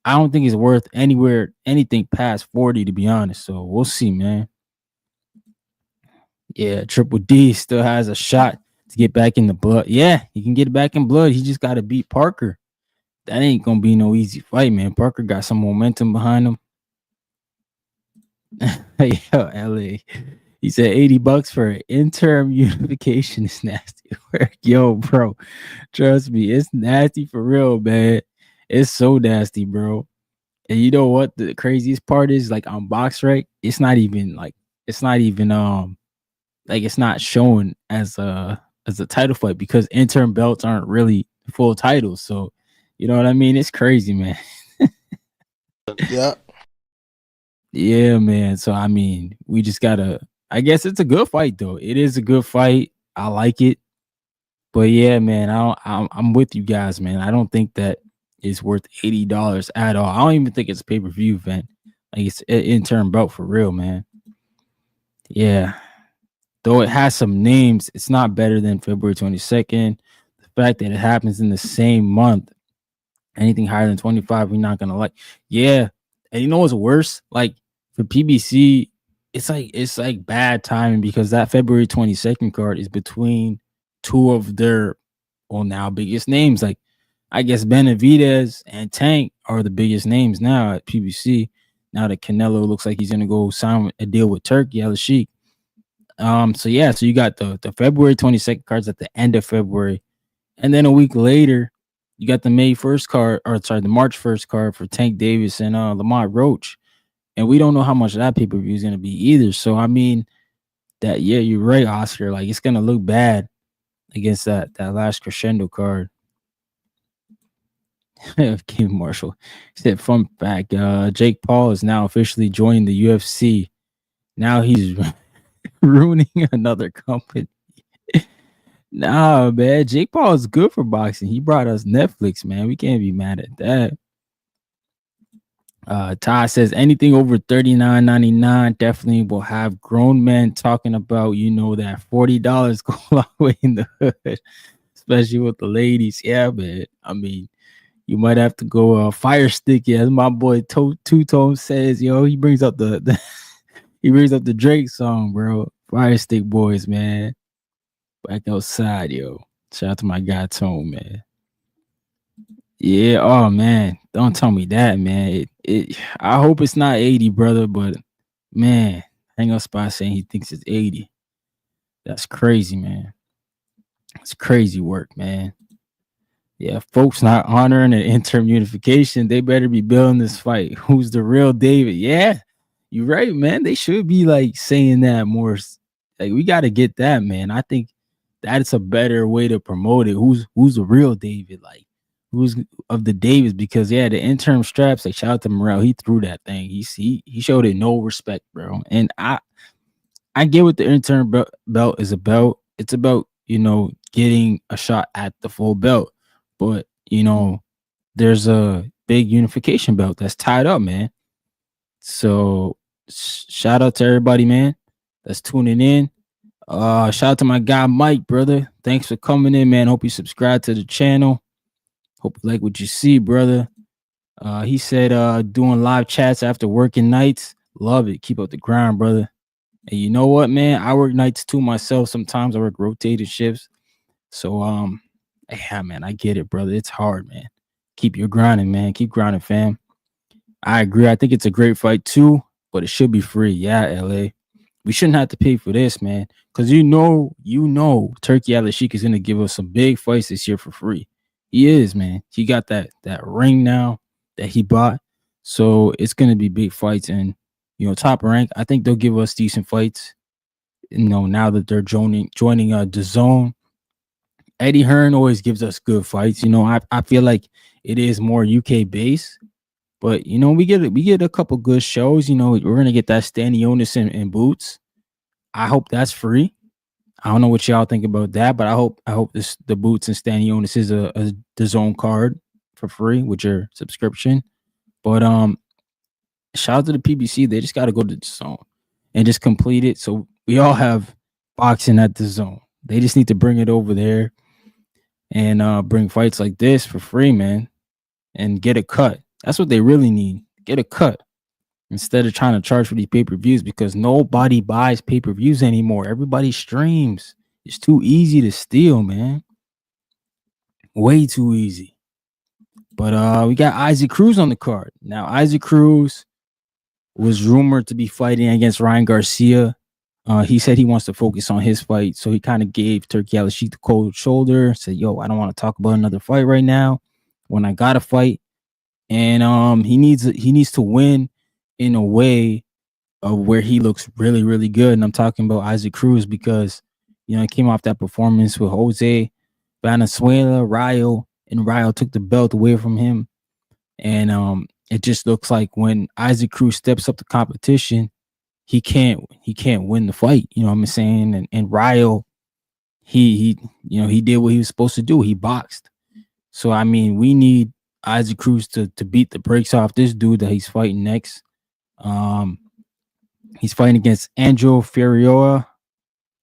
I don't think it's worth anything past 40, to be honest. So we'll see, man. Yeah, Triple D still has a shot to get back in the blood. Yeah, he can get back in blood. He just got to beat Parker. That ain't going to be no easy fight, man. Parker got some momentum behind him. Yo, LA. He said $80 for an interim unification is nasty work. Yo, bro, trust me, it's nasty for real, man. It's so nasty, bro. And you know what the craziest part is? Like on BoxRec, it's not showing as a title fight because interim belts aren't really full titles. So you know what I mean? It's crazy, man. Yeah. Yeah, man. So I mean, we just gotta. I guess it's a good fight, though. It is a good fight. I like it. But yeah, man, I'm with you guys, man. I don't think that is worth $80 at all. I don't even think it's a pay-per-view event. Like it's an interim belt for real, man. Yeah. Though it has some names, it's not better than February 22nd. The fact that it happens in the same month, anything higher than 25, we're not gonna like. Yeah. And you know what's worse? Like for PBC, it's like bad timing because that February 22nd card is between two of their now biggest names. Like I guess Benavidez and Tank are the biggest names now at PBC. Now that Canelo looks like he's gonna go sign a deal with Turkey Al-Sheikh. So you got the February 22nd cards at the end of February, and then a week later, you got the May 1st card, the March 1st card for Tank Davis and Lamont Roach. And we don't know how much that pay-per-view is gonna be either. So I mean, that yeah, you're right, Oscar. Like it's gonna look bad against that last crescendo card. King Marshall said, "Fun fact: Jake Paul is now officially joining the UFC. Now he's ruining another company." Nah, man, Jake Paul is good for boxing. He brought us Netflix, man. We can't be mad at that. Todd says anything over $39.99 definitely will have grown men talking about, that $40 go a long way in the hood, especially with the ladies. Yeah, man. I mean, you might have to go fire sticky, as my boy Two Tone says. He brings up the he brings up the Drake song, bro. Fire stick boys, man. Back outside, yo. Shout out to my guy Tone, man. Yeah, oh man, don't tell me that, man. I hope it's not 80, brother, but man, hang up spot saying he thinks it's 80. That's crazy, man. It's crazy work, man. Yeah, folks not honoring an interim unification. They better be building this fight. Who's the real David? Yeah, you're right, man. They should be like saying that more. Like we got to get that, man. I think that's a better way to promote it. Who's the real David? Like who's of the Davids? Because yeah, the interim straps. Like shout out to Morrell. He threw that thing. He showed it no respect, bro. And I get what the interim belt is about. It's about getting a shot at the full belt. But, there's a big unification belt that's tied up, man. So shout out to everybody, man, that's tuning in. Shout out to my guy, Mike, brother. Thanks for coming in, man. Hope you subscribe to the channel. Hope you like what you see, brother. He said doing live chats after working nights. Love it. Keep up the grind, brother. And you know what, man? I work nights too myself. Sometimes I work rotated shifts. So, yeah, man, I get it, brother. It's hard, man. Keep your grinding, man. Keep grinding, fam. I agree. I think it's a great fight too, but it should be free. Yeah, LA. We shouldn't have to pay for this, man. Because Turkey Al-Sheikh is gonna give us some big fights this year for free. He is, man. He got that ring now that he bought. So it's gonna be big fights. And Top Rank, I think they'll give us decent fights. Now that they're joining the zone. Eddie Hearn always gives us good fights. I feel like it is more UK based, but we get a couple good shows. We're gonna get that Stanionis and Boots. I hope that's free. I don't know what y'all think about that, but I hope the Boots and Stanionis is a the zone card for free with your subscription. But shout out to the PBC. They just got to go to the zone and just complete it. So we all have boxing at the zone. They just need to bring it over there and bring fights like this for free, man, and get a cut. That's what they really need. Get a cut instead of trying to charge for these pay-per-views, because nobody buys pay-per-views anymore. Everybody streams. It's too easy to steal, man. Way too easy. But we got Isaac Cruz on the card. Now, Isaac Cruz was rumored to be fighting against Ryan Garcia. He said he wants to focus on his fight, so he kind of gave Turkey Al-Sheikh the cold shoulder. Said, "Yo, I don't want to talk about another fight right now. When I got a fight, and he needs to win in a way of where he looks really, really good." And I'm talking about Isaac Cruz because he came off that performance with Jose Venezuela, Rayo, and Rayo took the belt away from him, and it just looks like when Isaac Cruz steps up to competition, he can't win the fight. You know what I'm saying? And Rayo, he did what he was supposed to do. He boxed. So I mean, we need Isaac Cruz to beat the brakes off this dude that he's fighting next. He's fighting against Angel Ferreira.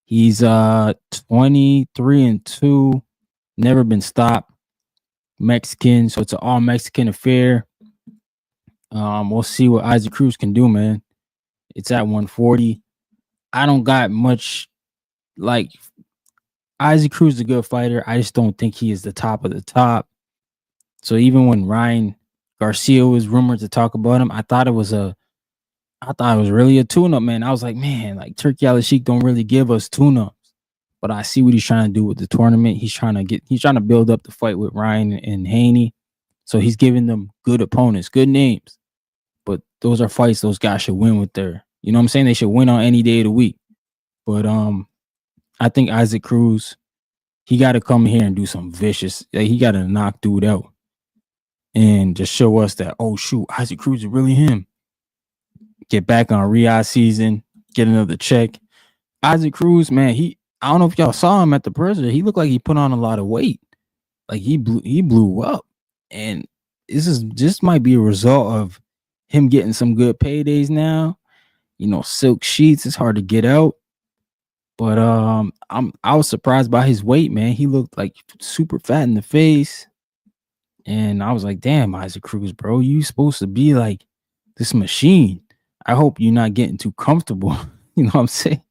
He's 23-2, never been stopped. Mexican, so it's an all Mexican affair. We'll see what Isaac Cruz can do, man. It's at 140. I don't got much. Like, Isaac Cruz is a good fighter. I just don't think he is the top of the top. So even when Ryan Garcia was rumored to talk about him, I thought it was really a tune-up, man. I was like, man, like Turkey Al-Sheikh don't really give us tune-ups. But I see what he's trying to do with the tournament. He's trying to build up the fight with Ryan and Haney. So he's giving them good opponents, good names. But those are fights those guys should win with their, you know what I'm saying? They should win on any day of the week. But I think Isaac Cruz, he got to come here and do some vicious. Like, he got to knock dude out and just show us that, oh shoot, Isaac Cruz is really him. Get back on Riyadh season, get another check. Isaac Cruz, man, I don't know if y'all saw him at the presser. He looked like he put on a lot of weight. Like he blew up. And this might be a result of him getting some good paydays now. You know, silk sheets, it's hard to get out. But I was surprised by his weight, man. He looked like super fat in the face. And I was like, damn, Isaac Cruz, bro, you supposed to be like this machine. I hope you're not getting too comfortable. You know what I'm saying?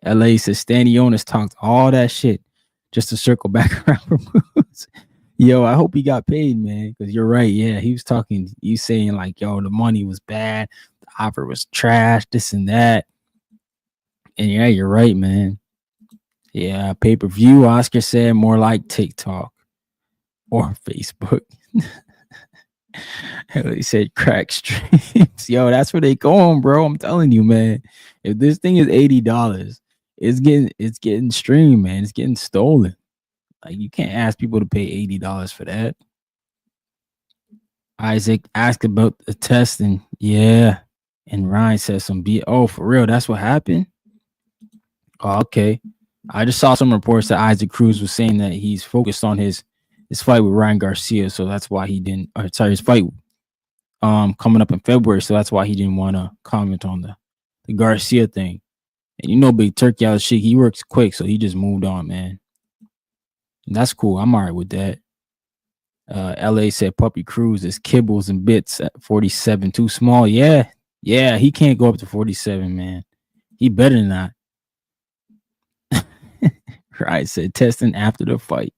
LA says Stanionis talked all that shit just to circle back around for moves. Yo, I hope he got paid, man. Because you're right. Yeah, he was talking, you saying like, yo, the money was bad, the offer was trash, this and that. And yeah, you're right, man. Yeah, pay-per-view, Oscar said, more like TikTok or Facebook. He said crack streams. Yo, that's where they going, bro. I'm telling you, man. If this thing is $80, it's getting streamed, man. It's getting stolen. Like, you can't ask people to pay $80 for that. Isaac asked about the testing. Yeah. And Ryan says some oh, for real, that's what happened? Oh, okay. I just saw some reports that Isaac Cruz was saying that he's focused on his fight with Ryan Garcia, so that's why he didn't. His fight coming up in February, so that's why he didn't want to comment on the Garcia thing. And you know, Big Turkey out of shit, he works quick, so he just moved on, man. And that's cool. I'm all right with that. LA said Puppy Cruz is kibbles and bits at 47, too small. Yeah, he can't go up to 47, man. He better not. Right, said testing after the fight.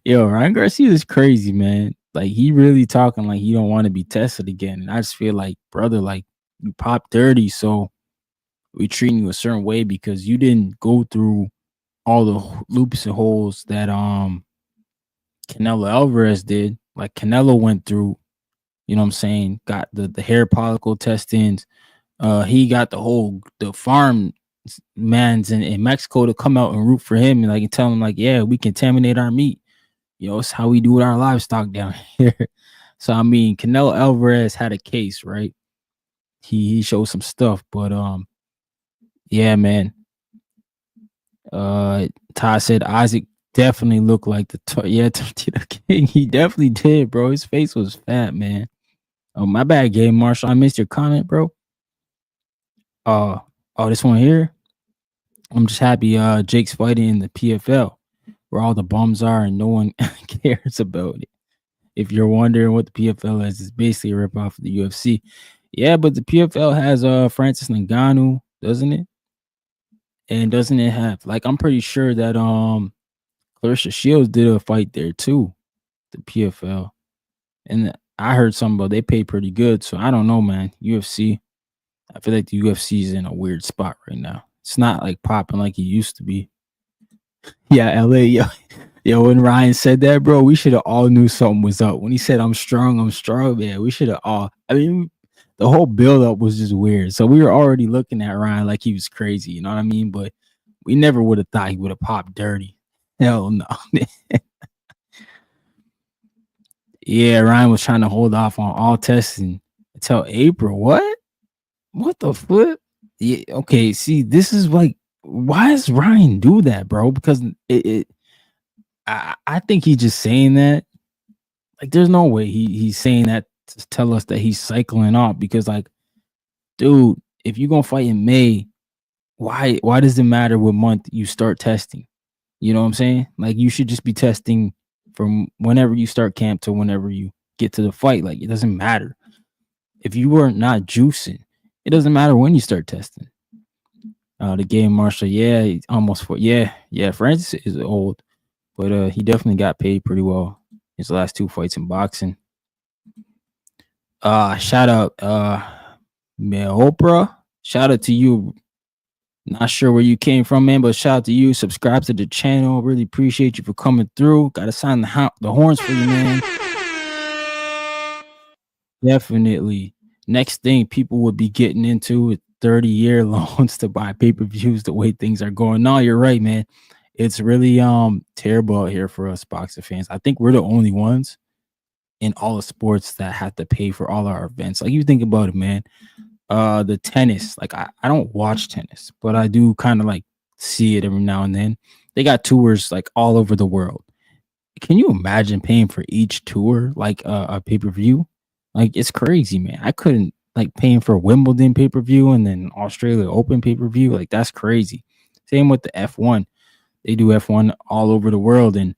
Yo, Ryan Garcia is crazy, man. Like, he really talking like he don't want to be tested again. And I just feel like, brother, like, you popped 30, so we treating you a certain way because you didn't go through all the loops and holes that Canelo Alvarez did. Like, Canelo went through, you know what I'm saying, got the hair follicle testings. He got the farm mans in Mexico to come out and root for him and like tell him like, yeah, we contaminate our meat. You know, it's how we do with our livestock down here. So I mean, Canelo Alvarez had a case, right? He showed some stuff, but yeah, man. Ty said Isaac definitely looked like the Tortilla King. He definitely did, bro. His face was fat, man. Oh, my bad, Gabe Marshall. I missed your comment, bro. Oh, this one here. I'm just happy Jake's fighting in the PFL where all the bums are and no one cares about it. If you're wondering what the PFL is, it's basically a ripoff of the UFC. Yeah, but the PFL has Francis Ngannou, doesn't it? And doesn't it have, like, I'm pretty sure that Clarissa Shields did a fight there too, the PFL. And I heard something about they pay pretty good, so I don't know, man. UFC, I feel like the UFC is in a weird spot right now. It's not like popping like it used to be. Yeah, LA, yo, when Ryan said that, bro, we should have all knew something was up. When he said, I'm strong, man, we should have all, I mean, the whole build-up was just weird. So we were already looking at Ryan like he was crazy, you know what I mean? But we never would have thought he would have popped dirty. Hell no. Yeah, Ryan was trying to hold off on all testing until April. What the flip? Yeah, okay, see, this is like, why does Ryan do that, bro? Because I think he's just saying that. Like, there's no way he's saying that to tell us that he's cycling off. Because, like, dude, if you're gonna fight in May, why does it matter what month you start testing? You know what I'm saying? Like, you should just be testing from whenever you start camp to whenever you get to the fight. Like, it doesn't matter. If you were not juicing, it doesn't matter when you start testing. The game Marshall, yeah, almost for yeah. Francis is old, but he definitely got paid pretty well his last two fights in boxing. Shout out Oprah. Shout out to you. Not sure where you came from, man, but shout out to you. Subscribe to the channel. Really appreciate you for coming through. Gotta sign the horns for you, man. Definitely. Next thing people would be getting into 30-year loans to buy pay-per-views the way things are going. No, you're right, man. It's really terrible out here for us boxing fans. I think we're the only ones in all the sports that have to pay for all our events. Like, you think about it, man. The tennis, like I don't watch tennis, but I do kind of like see it every now and then. They got tours like all over the world. Can you imagine paying for each tour like a pay-per-view? Like, it's crazy, man. I couldn't, like, paying for Wimbledon pay-per-view and then Australia Open pay-per-view. Like, that's crazy. Same with the F1. They do F1 all over the world, and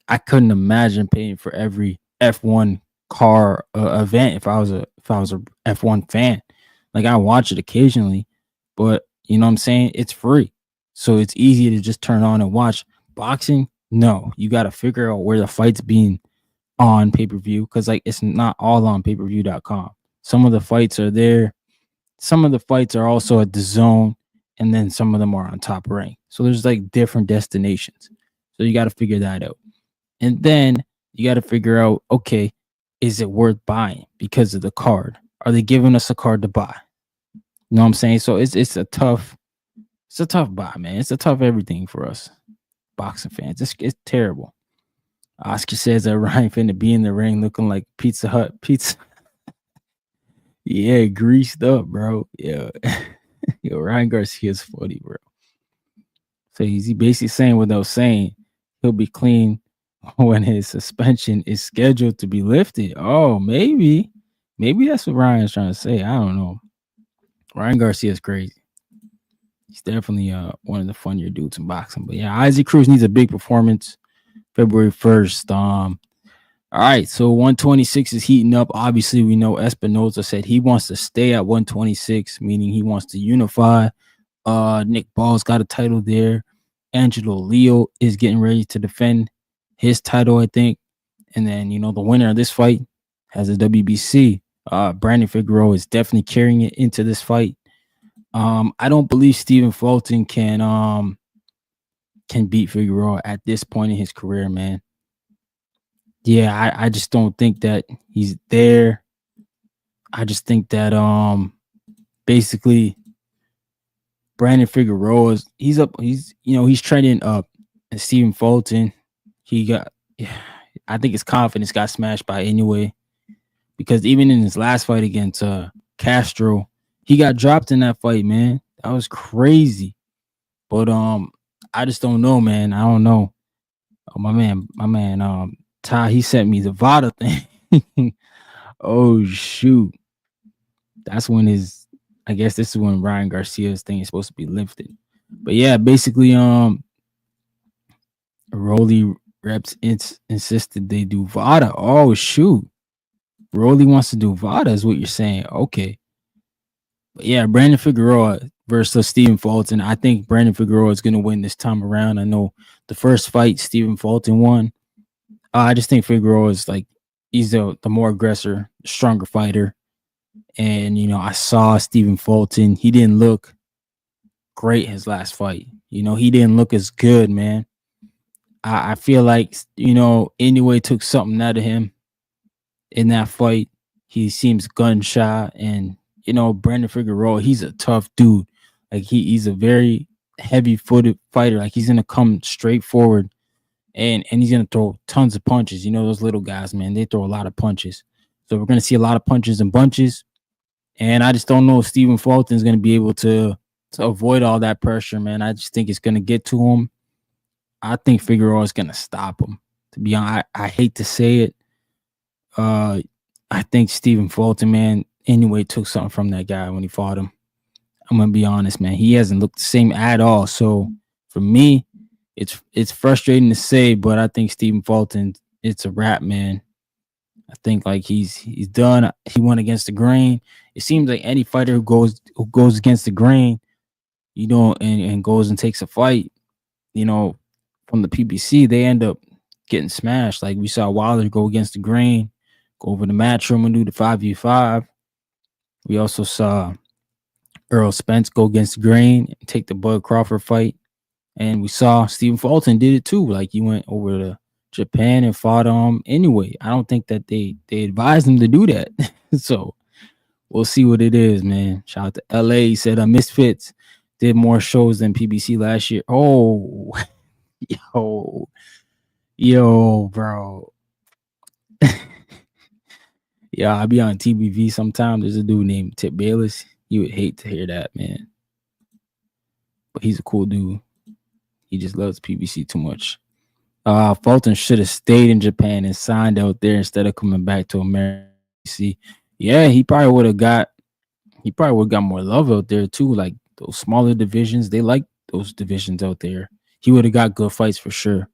I couldn't imagine paying for every F1 car event if I was a F1 fan. Like, I watch it occasionally, but you know what I'm saying? It's free. So it's easy to just turn on and watch. Boxing, no. You got to figure out where the fight's being on pay-per-view, because like it's not all on pay-per-view.com. Some of the fights are there. Some of the fights are also at the zone, and then some of them are on Top Rank. So there's like different destinations. So you got to figure that out. And then you got to figure out, okay, is it worth buying because of the card? Are they giving us a card to buy? You know what I'm saying? So it's a tough buy, man. It's a tough everything for us boxing fans. It's terrible. Oscar says that Ryan finna be in the ring looking like Pizza Hut pizza. Yeah, greased up, bro. Yeah. Yo, Ryan Garcia's funny, bro. So he's basically saying without saying he'll be clean when his suspension is scheduled to be lifted. Oh, maybe that's what Ryan's trying to say. I don't know. Ryan Garcia is crazy. He's definitely one of the funnier dudes in boxing. But yeah, Isaac Cruz needs a big performance February 1st. All right, so 126 is heating up. Obviously, we know Espinoza said he wants to stay at 126, meaning he wants to unify. Nick Ball's got a title there. Angelo Leo is getting ready to defend his title, I think. And then, you know, the winner of this fight has a WBC. Brandon Figueroa is definitely carrying it into this fight. I don't believe Stephen Fulton can beat Figueroa at this point in his career, man. Yeah, I just don't think that he's there. I just think that basically Brandon Figueroa he's trending up, and Stephen Fulton, I think his confidence got smashed by anyway, because even in his last fight against Castro, he got dropped in that fight, man. That was crazy. But I just don't know, man. I don't know. Oh, my man, Ty, he sent me the VADA thing. Oh shoot. That's when I guess this is when Ryan Garcia's thing is supposed to be lifted. But yeah, basically Rolly reps insisted they do VADA. Oh shoot. Rolly wants to do VADA is what you're saying. Okay. But yeah, Brandon Figueroa versus Stephen Fulton. I think Brandon Figueroa is going to win this time around. I know the first fight Stephen Fulton won. I just think Figueroa is like, he's the more aggressor, stronger fighter. And, you know, I saw Stephen Fulton. He didn't look great his last fight. You know, he didn't look as good, man. I feel like, you know, anyway took something out of him in that fight. He seems gun shy. And, you know, Brandon Figueroa, he's a tough dude. Like, he's a very heavy-footed fighter. Like, he's going to come straight forward. And he's going to throw tons of punches. You know, those little guys, man, they throw a lot of punches. So we're going to see a lot of punches and bunches. And I just don't know if Stephen Fulton is going to be able to avoid all that pressure, man. I just think it's going to get to him. I think Figueroa is going to stop him. To be honest, I hate to say it. I think Stephen Fulton, man, anyway, took something from that guy when he fought him. I'm going to be honest, man. He hasn't looked the same at all. So for me, it's frustrating to say, but I think Stephen Fulton, it's a wrap, man. I think like he's done. He went against the grain. It seems like any fighter who goes against the grain, you know, and goes and takes a fight, you know, from the PBC, they end up getting smashed. Like we saw Wilder go against the grain, go over the Matchroom and do the 5v5. We also saw Earl Spence go against the grain and take the Bud Crawford fight. And we saw Stephen Fulton did it too. Like he went over to Japan and fought anyway. I don't think that they advised him to do that. So we'll see what it is, man. Shout out to LA. He said Misfits did more shows than PBC last year. Oh, yo, bro. Yeah, I be on TBV sometimes. There's a dude named Tip Bayless. You would hate to hear that, man. But he's a cool dude. He just loves PBC too much. Fulton should have stayed in Japan and signed out there instead of coming back to America. See, yeah, he probably would have got more love out there too. Like those smaller divisions, they like those divisions out there. He would have got good fights for sure.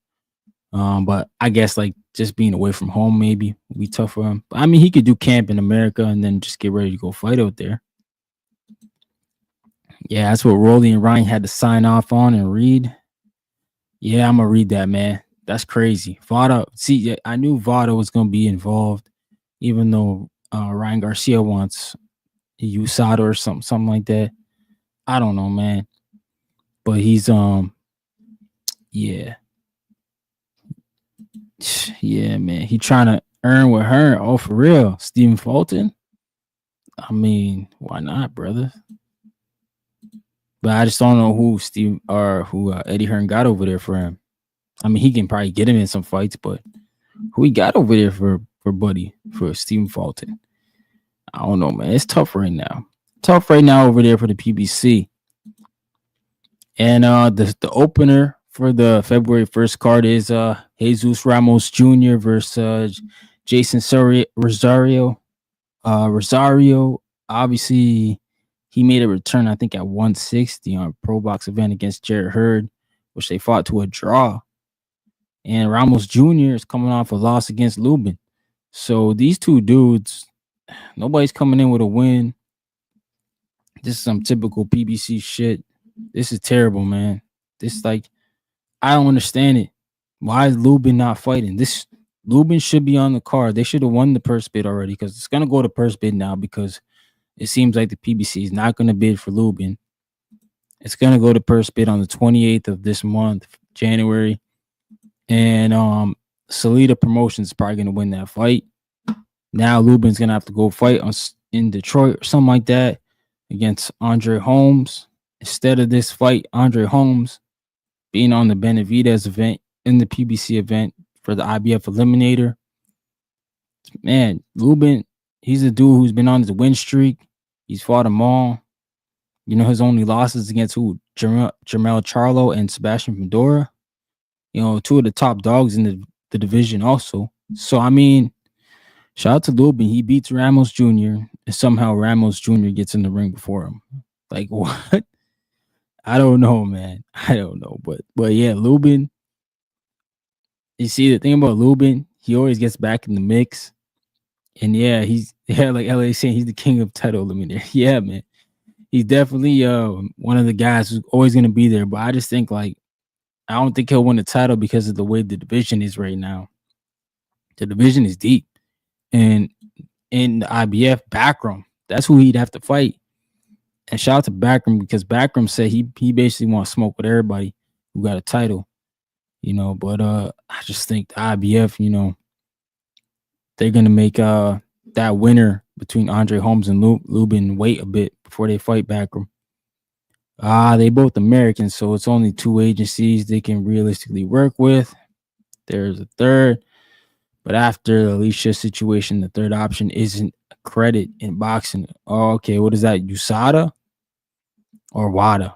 But I guess like just being away from home maybe would be tough for him. But, I mean, he could do camp in America and then just get ready to go fight out there. Yeah, that's what Rolly and Ryan had to sign off on and read. Yeah, I'm gonna read that, man. That's crazy. Vada, see, I knew Vada was gonna be involved, even though Ryan Garcia wants USADA or something like that. I don't know, man. But he's yeah. Yeah, man. He trying to earn with her. Oh, for real. Stephen Fulton? I mean, why not, brother? But I just don't know who Eddie Hearn got over there for him. I mean, he can probably get him in some fights, but who he got over there for Buddy, for Stephen Fulton? I don't know, man. It's tough right now. Tough right now over there for the PBC. And the opener for the February 1st card is Jesus Ramos Jr. versus Jason Rosario. Rosario, obviously, he made a return, I think, at 160 on a Pro Box event against Jarrett Hurd, which they fought to a draw. And Ramos Jr. is coming off a loss against Lubin. So these two dudes, nobody's coming in with a win. This is some typical PBC shit. This is terrible, man. This, like, I don't understand it. Why is Lubin not fighting? Lubin should be on the card. They should have won the purse bid already, because it's going to go to purse bid now, because it seems like the PBC is not going to bid for Lubin. It's going to go to purse bid on the 28th of this month, January. And Salida Promotions is probably going to win that fight. Now Lubin's going to have to go fight in Detroit or something like that against Andre Holmes. Instead of this fight, Andre Holmes being on the Benavidez event, in the PBC event for the IBF Eliminator. Man, Lubin, he's a dude who's been on his win streak. He's fought them all. You know, his only losses against who? Jermel Charlo and Sebastian Fedora. You know, two of the top dogs in the division also. So, I mean, shout out to Lubin. He beats Ramos Jr. and somehow Ramos Jr. gets in the ring before him. Like, what? I don't know, man. I don't know. But yeah, Lubin. You see, the thing about Lubin, he always gets back in the mix. And yeah, like LA saying, he's the king of title eliminator. Yeah, man. He's definitely one of the guys who's always going to be there. But I just think, like, I don't think he'll win the title because of the way the division is right now. The division is deep. And in the IBF, Backroom, that's who he'd have to fight. And shout out to Backroom, because Backroom said he basically wants smoke with everybody who got a title. You know, but I just think the IBF, you know, they're going to make that winner between Andre Holmes and Lubin wait a bit before they fight Backroom. They both Americans, so it's only two agencies they can realistically work with. There's a third, but after the Alicia situation, the third option isn't a credit in boxing. Oh, okay, what is that? USADA or WADA?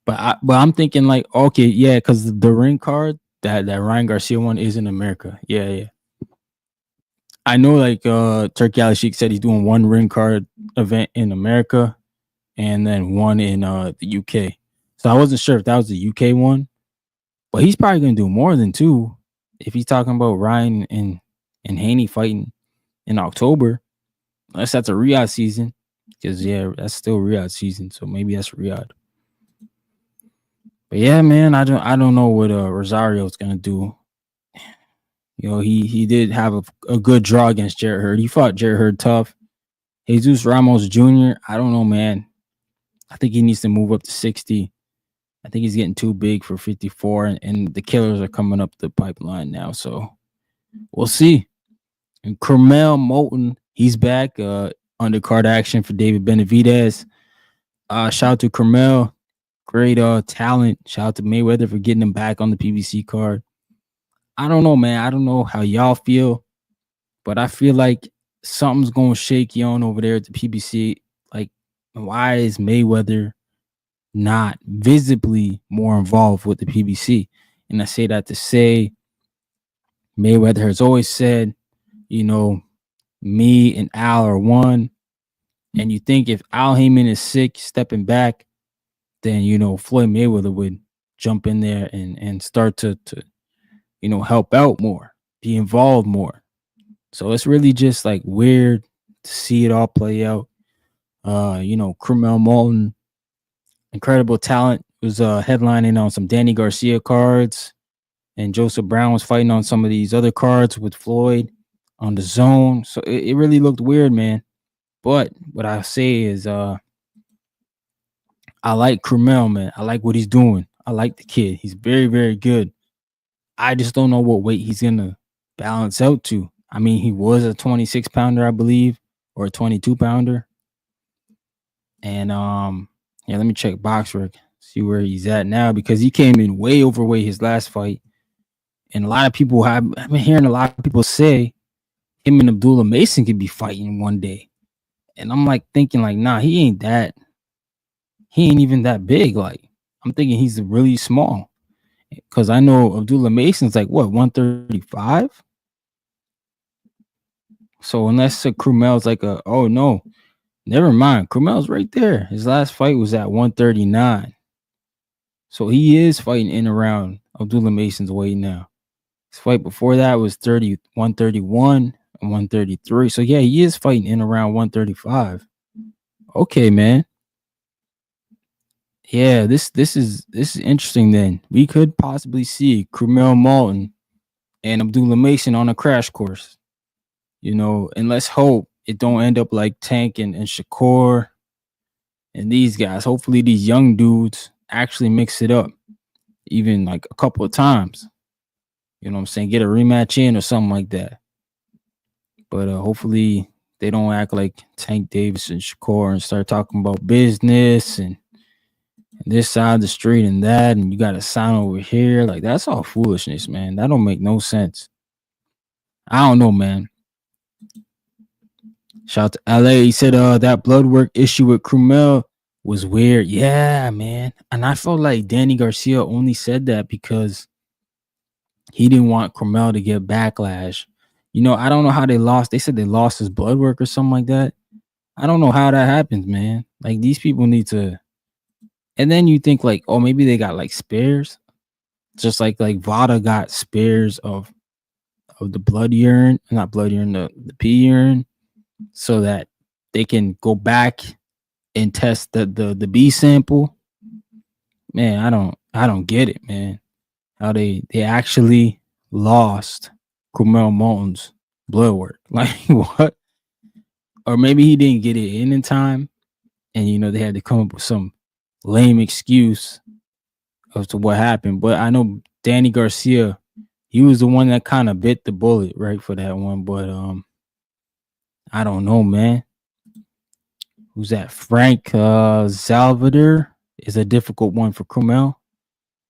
But I'm thinking, like, okay, yeah, because the ring card that Ryan Garcia one is in America. Yeah. I know, like, Turkey Ali Sheik said he's doing one ring card event in America and then one in the UK. So I wasn't sure if that was the UK one, but he's probably gonna do more than two if he's talking about Ryan and Haney fighting in October. Unless that's a Riyadh season, because yeah, that's still Riyadh season. So maybe that's Riyadh. But yeah, man, I don't know what Rosario's gonna do. You know, he did have a good draw against Jarrett Hurd. He fought Jarrett Hurd tough. Jesus Ramos Jr., I don't know, man. I think he needs to move up to 60. I think he's getting too big for 54, and the killers are coming up the pipeline now. So we'll see. And Carmel Moulton, he's back. undercard action for David Benavidez. Shout out to Carmel, great talent. Shout out to Mayweather for getting him back on the PBC card. I don't know, man. I don't know how y'all feel, but I feel like something's gonna shake you on over there at the PBC. Like, why is Mayweather not visibly more involved with the PBC? And I say that to say Mayweather has always said, you know, me and Al are one. And you think if Al Heyman is sick, stepping back, then Floyd Mayweather would jump in there and start to help out more, be involved more. So it's really just like weird to see it all play out. Cromwell Moulton, incredible talent, was headlining on some Danny Garcia cards, and Joseph Brown was fighting on some of these other cards with Floyd on the zone. So it really looked weird, man. But what I say is I like Cromwell, man. I like what he's doing. I like the kid. He's very, very good. I just don't know what weight he's gonna balance out to. I mean, he was a 26 pounder, I believe, or a 22 pounder. And let me check BoxRec, see where he's at now, because he came in way overweight his last fight. And a lot of people I've been hearing a lot of people say him and Abdullah Mason could be fighting one day. And I'm like thinking, like, nah, he ain't even that big. Like, I'm thinking he's really small. Because I know Abdullah Mason's like, what, 135? So unless Crumel's like oh no, never mind. Crumel's right there. His last fight was at 139. So he is fighting in around Abdullah Mason's weight now. His fight before that was 131 and 133. So yeah, he is fighting in around 135. Okay, man. Yeah, this is interesting. Then we could possibly see Cromwell Moulton and Abdullah Mason on a crash course, and let's hope it don't end up like Tank and Shakur and these guys. Hopefully these young dudes actually mix it up, even like a couple of times. You know what I'm saying? Get a rematch in or something like that. But hopefully they don't act like Tank Davis and Shakur and start talking about business and this side of the street and that, and you got to sign over here. Like, that's all foolishness, man. That don't make no sense. I don't know, man. Shout out to LA. He said that blood work issue with Cromwell was weird. Yeah, man. And I felt like Danny Garcia only said that because he didn't want Cromwell to get backlash. I don't know how they lost. They said they lost his blood work or something like that. I don't know how that happens, man. Like, these people need to. And then you think like, oh, maybe they got like spares, just like Vada got spares of the blood urine, not blood urine, the pee urine, so that they can go back and test the B sample. Man, I don't get it, man. How they actually lost Cromwell Moulton's blood work. Like, what? Or maybe he didn't get it in time, and they had to come up with some lame excuse as to what happened. But I know Danny Garcia, he was the one that kind of bit the bullet, right, for that one. But I don't know, man. Who's that? Frank Salvador is a difficult one for Cromwell.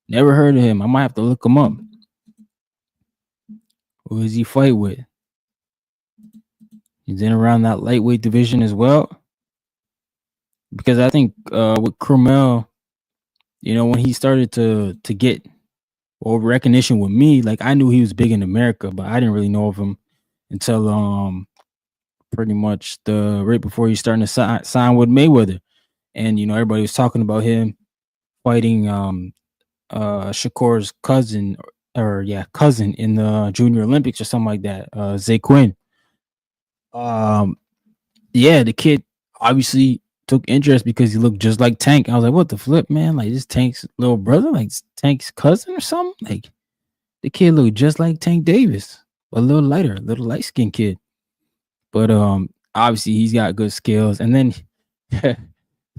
Never heard of him. I might have to look him up. Who does he fight with? He's in around that lightweight division as well. Because I think with Cromwell, when he started to get recognition with me, like, I knew he was big in America, but I didn't really know of him until pretty much right before he's starting to sign with Mayweather. And everybody was talking about him fighting Shakur's cousin in the Junior Olympics or something like that, Zay Quinn. The kid obviously took interest because he looked just like Tank. I was like, what the flip, man? Like, this Tank's little brother, like Tank's cousin or something? Like, the kid looked just like Tank Davis, a little lighter, a little light-skinned kid. But obviously he's got good skills. And then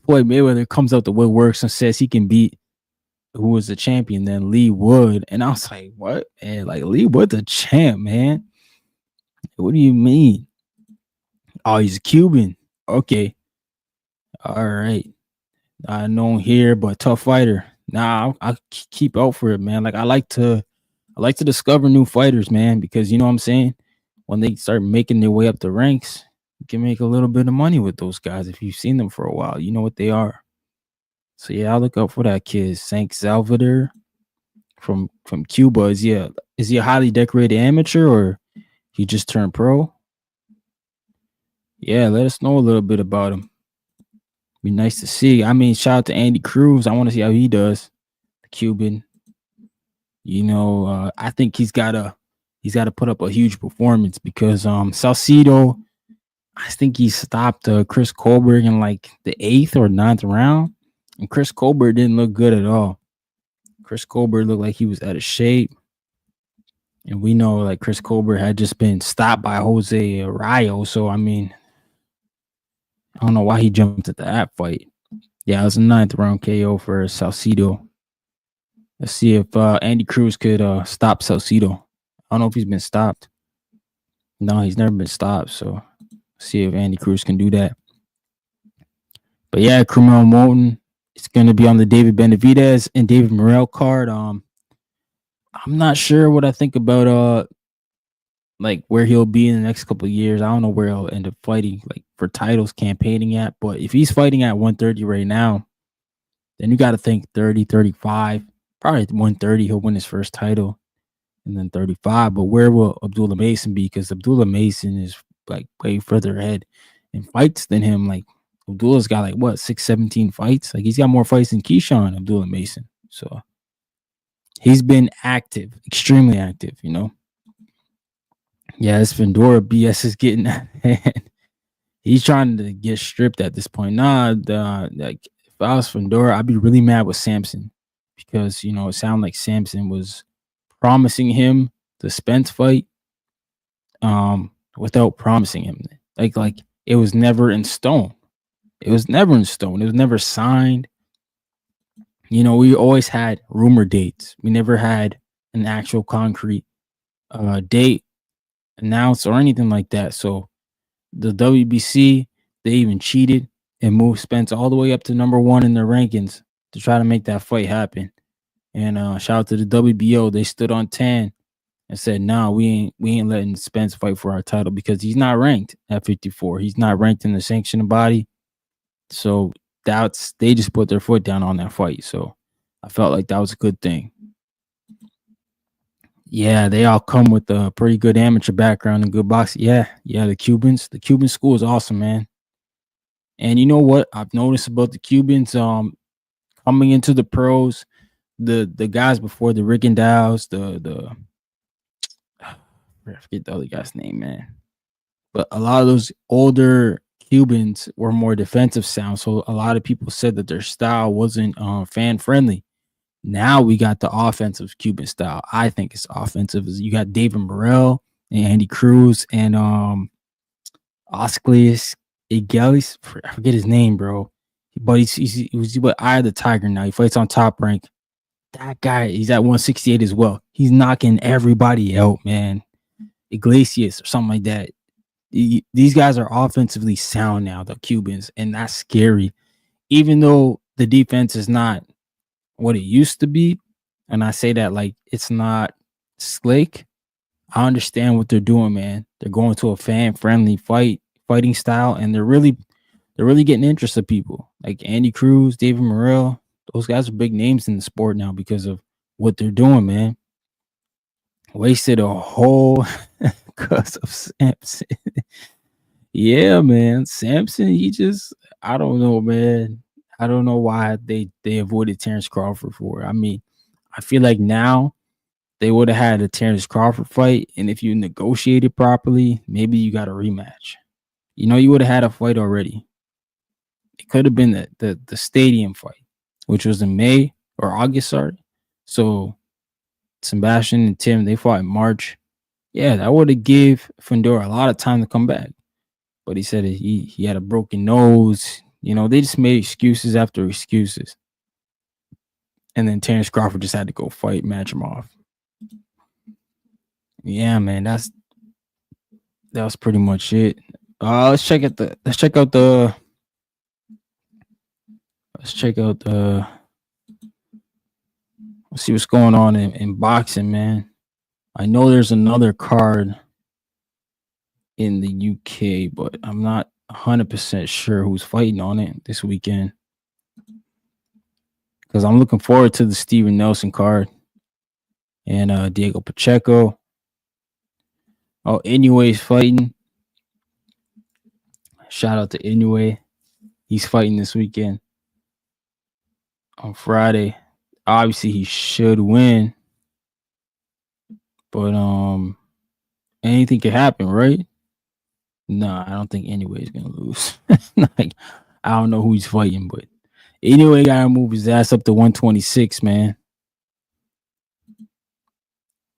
Floyd Mayweather comes out the woodworks and says he can beat who was the champion then, Lee Wood. And I was like, what? Man, like, Lee Wood's a champ, man. What do you mean? Oh, he's a Cuban. Okay. All right. Known here, but tough fighter. Nah, I keep out for it, man. Like I like to discover new fighters, man, because you know what I'm saying. When they start making their way up the ranks, you can make a little bit of money with those guys if you've seen them for a while. You know what they are. So yeah, I'll look out for that kid, Sank Salvador from Cuba. Is he a highly decorated amateur or he just turned pro? Yeah, let us know a little bit about him. Be nice to see. I mean, shout out to Andy Cruz. I want to see how he does. The Cuban. I think he's got to put up a huge performance because Salcido, I think he stopped Chris Colbert in like the 8th or 9th round, and Chris Colbert didn't look good at all. Chris Colbert looked like he was out of shape, and we know like Chris Colbert had just been stopped by Jose Rayo, so I mean, I don't know why he jumped at that fight. Yeah, it was a 9th round KO for Salcido. Let's see if Andy Cruz could stop Salcido. I don't know if he's been stopped. No, he's never been stopped. So see if Andy Cruz can do that. But yeah, Cromwell Moulton, it's going to be on the David Benavidez and David Morrell card. I'm not sure what I think about like where he'll be in the next couple of years. I don't know where he'll end up fighting like for titles, campaigning at. But if he's fighting at 130 right now, then you got to think 30, 35. Probably at 130, he'll win his first title, and then 35. But where will Abdullah Mason be? Because Abdullah Mason is like way further ahead in fights than him. Like Abdullah's got like what 17 fights. Like he's got more fights than Keyshawn Abdullah Mason. So he's been active, extremely active. Yeah, this Fedora BS is getting he's trying to get stripped at this point. Like if I was Fedora, I'd be really mad with Samson. Because it sounded like Samson was promising him the Spence fight without promising him. Like it was never in stone. It was never in stone. It was never signed. We always had rumor dates. We never had an actual concrete date announced or anything like that. So the WBC, they even cheated and moved Spence all the way up to number 1 in their rankings to try to make that fight happen. And shout out to the WBO. They stood on 10 and said, "Nah, we ain't letting Spence fight for our title because he's not ranked at 54. He's not ranked in the sanctioning body." So they just put their foot down on that fight. So I felt like that was a good thing. Yeah, they all come with a pretty good amateur background and good boxing. Yeah, the Cubans. The Cuban school is awesome, man. And you know what I've noticed about the Cubans coming into the pros, the guys before the Rickendows, I forget the other guy's name, man. But a lot of those older Cubans were more defensive sound. So a lot of people said that their style wasn't fan friendly. Now we got the offensive Cuban style. I think it's offensive. You got David Morrell and Andy Cruz and Osclius Igelis. I forget his name, bro. But he was with Eye of the Tiger now. He fights on Top Rank. That guy, he's at 168 as well. He's knocking everybody out, man. Iglesias or something like that. These guys are offensively sound now, the Cubans, and that's scary. Even though the defense is not what it used to be, and I say that like it's not slick, I understand what they're doing, man. They're going to a fan-friendly fighting style, and they're really getting interest of people. Like Andy Cruz, David Morrell, those guys are big names in the sport now because of what they're doing, man. Wasted a whole because of Samson. Yeah, man. Samson, I don't know, man. I don't know why they avoided Terrence Crawford for. I mean, I feel like now they would have had a Terrence Crawford fight, and if you negotiated properly, maybe you got a rematch. You would have had a fight already. It could have been the stadium fight, which was in May or August, sorry. So Sebastian and Tim, they fought in March. Yeah, that would have gave Fundora a lot of time to come back. But he said he had a broken nose. They just made excuses after excuses. And then Terrence Crawford just had to go fight, match him off. Yeah, man, that was pretty much it. Let's check out the. Let's check out the. Let's check out the. Let's see what's going on in boxing, man. I know there's another card in the UK, but I'm not 100% sure who's fighting on it this weekend. Because I'm looking forward to the Steven Nelson card and Diego Pacheco. Oh, Inoue's fighting. Shout out to Inoue. He's fighting this weekend on Friday. Obviously, he should win, but anything could happen, right? No, I don't think Inoue is gonna lose. Like, I don't know who he's fighting, but Inoue gotta move his ass up to 126, man.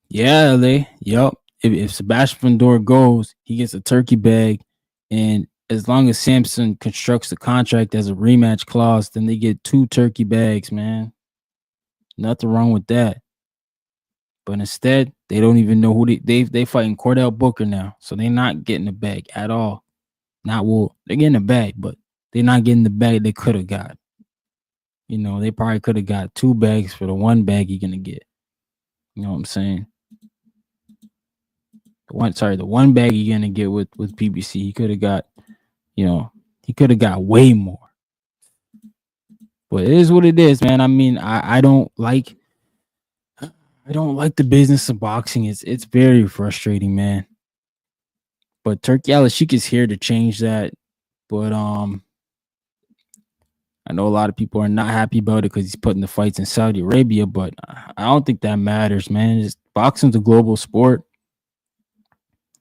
Yeah, LA. Yup. If Sebastian Fundora goes, he gets a turkey bag, and as long as Samson constructs the contract as a rematch clause, then they get 2 turkey bags, man. Nothing wrong with that. But instead, they don't even know who they fighting Cordell Booker now, so they're not getting the bag at all. They're getting a bag, but they're not getting the bag they could have got. You know, they probably could have got 2 bags for the 1 bag you're gonna get. You know what I'm saying? The 1 bag you're gonna get with PBC, he could have got, he could have got way more. But it is what it is, man. I mean, I don't like the business of boxing. It's very frustrating, man. But Turki Al-Sheikh is here to change that. But I know a lot of people are not happy about it because he's putting the fights in Saudi Arabia. But I don't think that matters, man. Boxing's a global sport.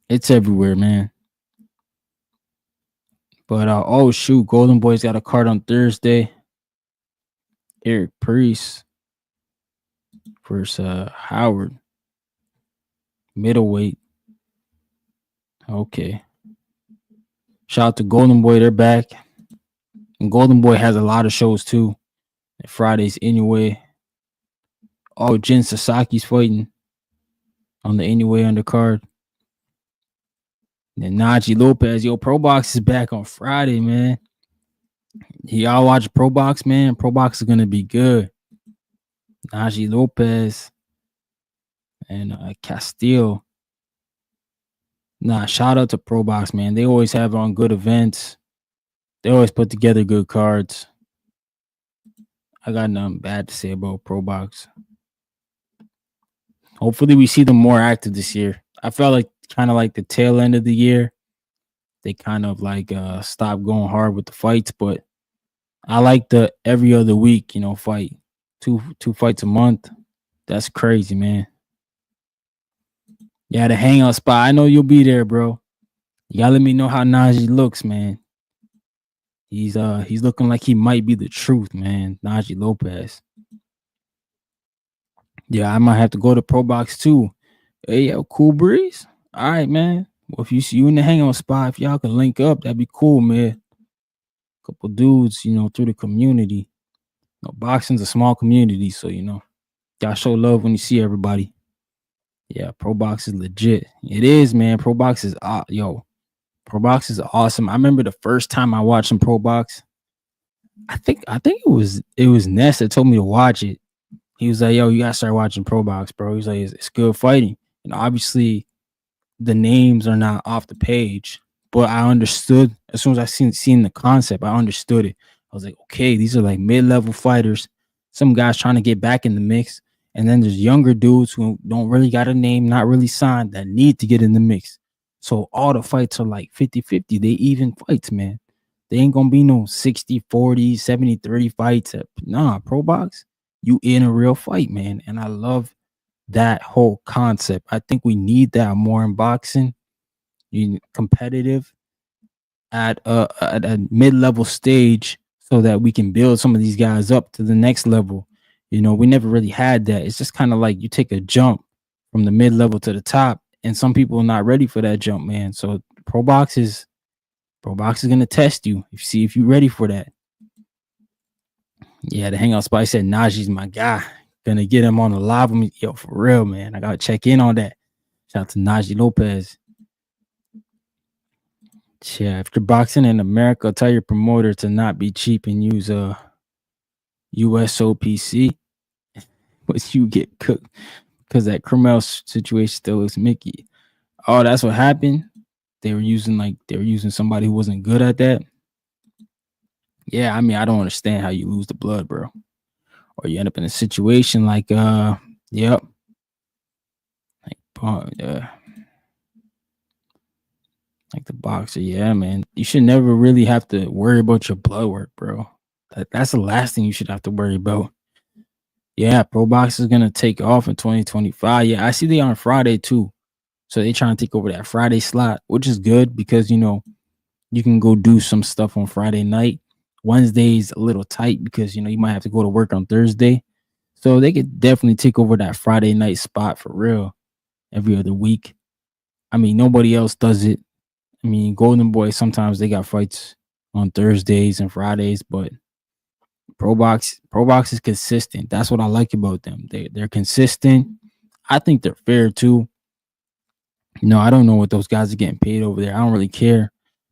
It's everywhere, man. But oh shoot, Golden Boy's got a card on Thursday. Eric Priest versus Howard, middleweight. Okay. Shout out to Golden Boy, they're back. And Golden Boy has a lot of shows too. And Friday's Inoue. Oh, Jin Sasaki's fighting on the Inoue undercard. And Najee Lopez, Pro Box is back on Friday, man. Y'all watch Pro Box, man. Pro Box is gonna be good. Najee Lopez and Castillo. Shout out to Pro Box, man. They always have on good events. They always put together good cards. I got nothing bad to say about Pro Box. Hopefully we see them more active this year. I felt like kind of like the tail end of the year, they kind of like stopped going hard with the fights, but I like the every other week, fight. Two fights a month. That's crazy, man. Yeah, the hangout spot. I know you'll be there, bro. You gotta let me know how Najee looks, man. He's looking like he might be the truth, man. Najee Lopez. Yeah, I might have to go to Pro Box too. Hey, yo, Cool Breeze. All right, man. Well, if you see you in the hangout spot, if y'all can link up, that'd be cool, man. Couple dudes, through the community. Boxing's a small community, so y'all show love when you see everybody. Yeah, Pro Box is legit. It is, man. Pro Box is Pro Box is awesome. I remember the first time I watched some Pro Box. I think it was Ness that told me to watch it. He was like, "Yo, you gotta start watching Pro Box, bro." He's like, "It's good fighting." And obviously, the names are not off the page, but I understood as soon as I seen the concept. I understood it. I was like, okay, these are like mid-level fighters. Some guys trying to get back in the mix. And then there's younger dudes who don't really got a name, not really signed, that need to get in the mix. So all the fights are like 50-50. They even fights, man. They ain't going to be no 60-40, 70-30 fights. Pro Box, you in a real fight, man. And I love that whole concept. I think we need that more in boxing. Competitive at a mid-level stage so that we can build some of these guys up to the next level. We never really had that. It's just kind of like you take a jump from the mid-level to the top, and some people are not ready for that jump, man. So Pro Box is going to test you if you're ready for that. Yeah, the hangout spot said Najee's my guy. Gonna get him on the live with me. Yo, for real, man. I gotta check in on that. Shout out to Najee Lopez. Yeah, if you're boxing in America, tell your promoter to not be cheap and use USOPC, but you get cooked because that Cromwell situation still looks Mickey. Oh, that's what happened. They were using somebody who wasn't good at that. Yeah, I mean, I don't understand how you lose the blood, bro. Or you end up in a situation like yep. Like like the boxer, yeah, man. You should never really have to worry about your blood work, bro. That's the last thing you should have to worry about. Yeah, pro box is gonna take off in 2025. Yeah, I see they on Friday too. So they trying to take over that Friday slot, which is good because you can go do some stuff on Friday night. Wednesday's a little tight because you might have to go to work on Thursday. So they could definitely take over that Friday night spot for real every other week. I mean, nobody else does it. I mean, Golden Boy sometimes they got fights on Thursdays and Fridays, but Pro Box is consistent. That's what I like about them. They're consistent. I think they're fair too. I don't know what those guys are getting paid over there. I don't really care,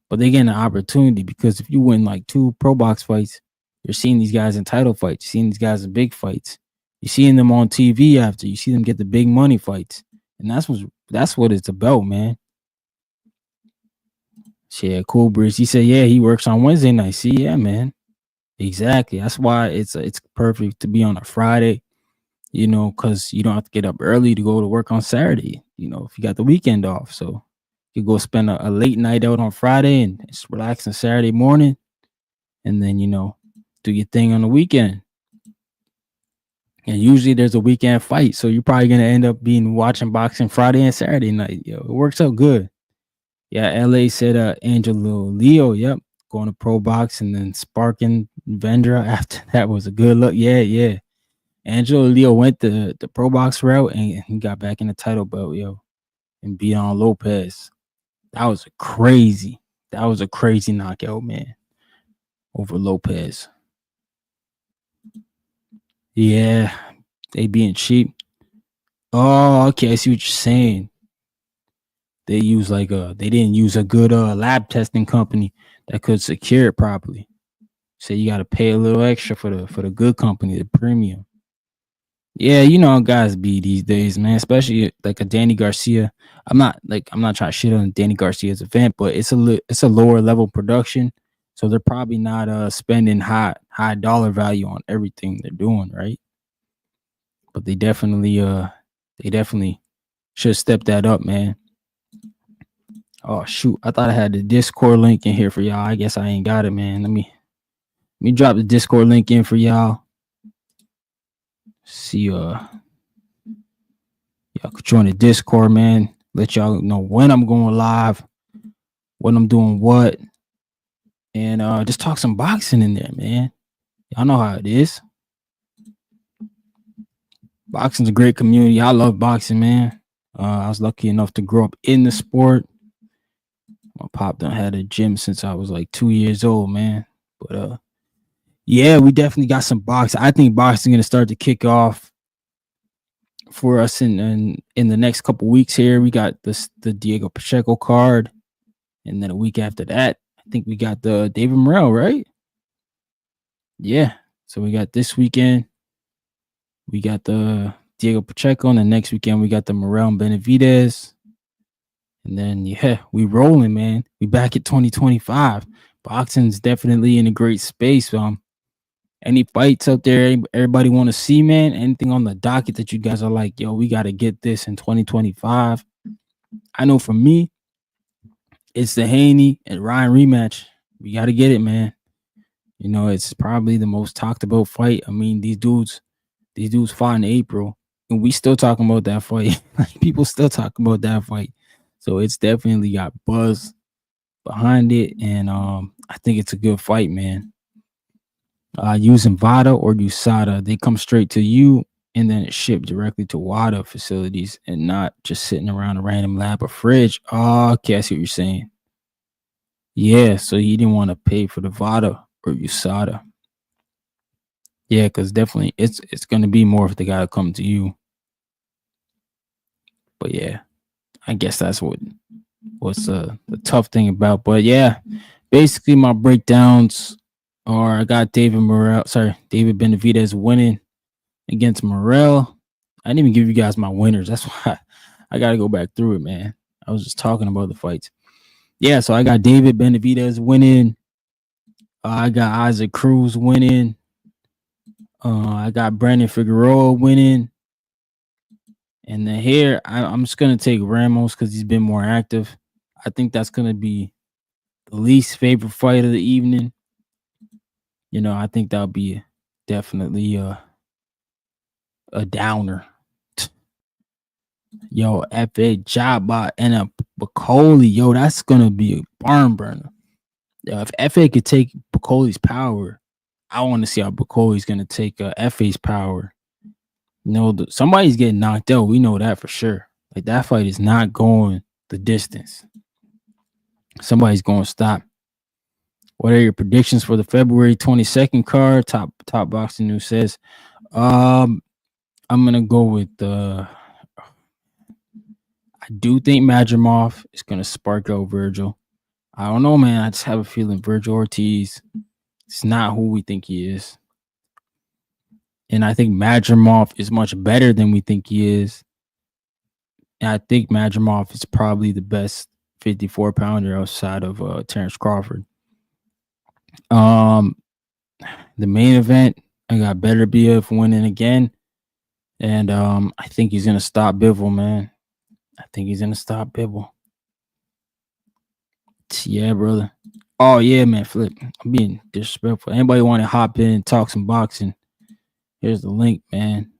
but they getting an opportunity because if you win like 2 Pro Box fights, you're seeing these guys in title fights. You're seeing these guys in big fights. You're seeing them on TV after. You see them get the big money fights, and that's what it's about, man. Yeah, Cool Breeze. He said, yeah, he works on Wednesday night. See, yeah, man. Exactly. That's why it's perfect to be on a Friday, because you don't have to get up early to go to work on Saturday, if you got the weekend off. So you go spend a late night out on Friday and just relax on Saturday morning and then, do your thing on the weekend. And usually there's a weekend fight. So you're probably going to end up watching boxing Friday and Saturday night. Yo, it works out good. Yeah, LA said Angelo Leo, yep, going to pro box and then sparking Vendra after that was a good look. Yeah. Angelo Leo went the pro box route and he got back in the title belt, yo, and beat on Lopez. That was a crazy knockout, man, over Lopez. Yeah, they being cheap. Oh, okay, I see what you're saying. They didn't use a good lab testing company that could secure it properly. So you got to pay a little extra for the good company, the premium. Yeah, how guys be these days, man. Especially like a Danny Garcia. I'm not trying to shit on Danny Garcia's event, but it's a lower level production, so they're probably not spending high dollar value on everything they're doing, right? But they definitely should step that up, man. Oh shoot, I thought I had the Discord link in here for y'all. I guess I ain't got it, man. Let me drop the Discord link in for y'all. See y'all could join the Discord, man. Let y'all know when I'm going live, when I'm doing what, and just talk some boxing in there, man. Y'all know how it is. Boxing's a great community. I love boxing, man. I was lucky enough to grow up in the sport. My pop done had a gym since I was like 2 years old, man. But yeah, we definitely got some boxing. I think boxing gonna start to kick off for us in the next couple weeks here. We got the Diego Pacheco card, and then a week after that, I think we got the David Morrell, right? Yeah. So we got this weekend, we got the Diego Pacheco, and the next weekend we got the Morrell and Benavidez. And then yeah, we rolling, man. We back at 2025. Boxing's definitely in a great space. Any fights out there everybody want to see, man? Anything on the docket that you guys are like, yo, we got to get this in 2025? I know for me, it's the Haney and Ryan rematch. We got to get it, man. It's probably the most talked about fight. I mean, these dudes fought in April, and we still talking about that fight. People still talking about that fight. So it's definitely got buzz behind it, and I think it's a good fight, man. Using VADA or USADA, they come straight to you and then it's shipped directly to WADA facilities and not just sitting around a random lab or fridge. Oh, okay, I see what you're saying. Yeah, so he didn't want to pay for the VADA or USADA. Yeah, because definitely it's going to be more if they got to come to you. But yeah, I guess that's what what's the tough thing about. But yeah, basically my breakdowns are I got David Benavidez winning against Morrell. I didn't even give you guys my winners. That's why I got to go back through it, man. I was just talking about the fights. Yeah, so I got David Benavidez winning. I got Isaac Cruz winning. I got Brandon Figueroa winning. And then here, I'm just going to take Ramos because he's been more active. I think that's going to be the least favorite fight of the evening. You know, I think that'll be definitely a downer. Yo, F.A. Jabba and a Bacoli. Yo, that's going to be a barn burner. Yo, if F.A. could take Bacoli's power, I want to see how Bacoli's going to take F.A.'s power. You know, somebody's getting knocked out. We know that for sure. Like, that fight is not going the distance. Somebody's going to stop. What are your predictions for the February 22nd card? Top Boxing News says, I'm gonna go with I do think Madrimov is gonna spark out Virgil. I don't know, man. I just have a feeling Virgil Ortiz is not who we think he is. And I think Madrimov is much better than we think he is. And I think Madrimov is probably the best 54-pounder outside of Terrence Crawford. The main event, I got Beterbiev winning again. And I think he's gonna stop Bivol, man. I think he's gonna stop Bivol. Yeah, brother. Oh yeah, man. Flip. I'm being disrespectful. Anybody want to hop in and talk some boxing? Here's the link, man.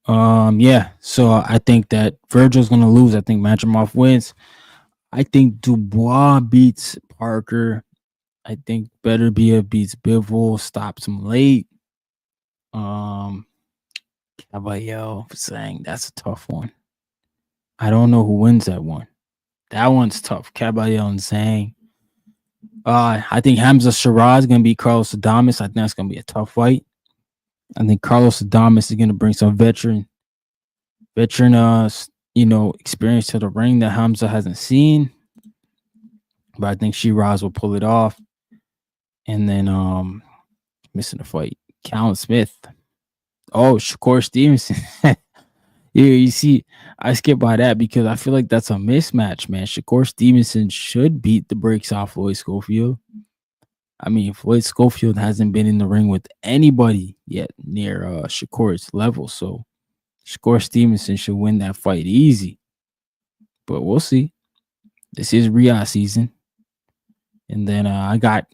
Yeah. So I think that Virgil's gonna lose. I think Madrimov wins. I think Dubois beats Parker. I think Beterbiev beats Bivol, stops him late. Caballero saying that's a tough one. I don't know who wins that one. That one's tough. Caballero and Zhang. I think Hamza Shiraz is gonna beat Carlos Adames. I think that's gonna be a tough fight. I think Carlos Adames is gonna bring some veteran, experience to the ring that Hamza hasn't seen. But I think Shiraz will pull it off. And then missing the fight, Callum Smith. Oh, Shakur Stevenson. Yeah, you see, I skip by that because I feel like that's a mismatch, man. Shakur Stevenson should beat the brakes off Floyd Schofield. I mean, Floyd Schofield hasn't been in the ring with anybody yet near Shakur's level, so Shakur Stevenson should win that fight easy. But we'll see. This is Riyadh season, and then I got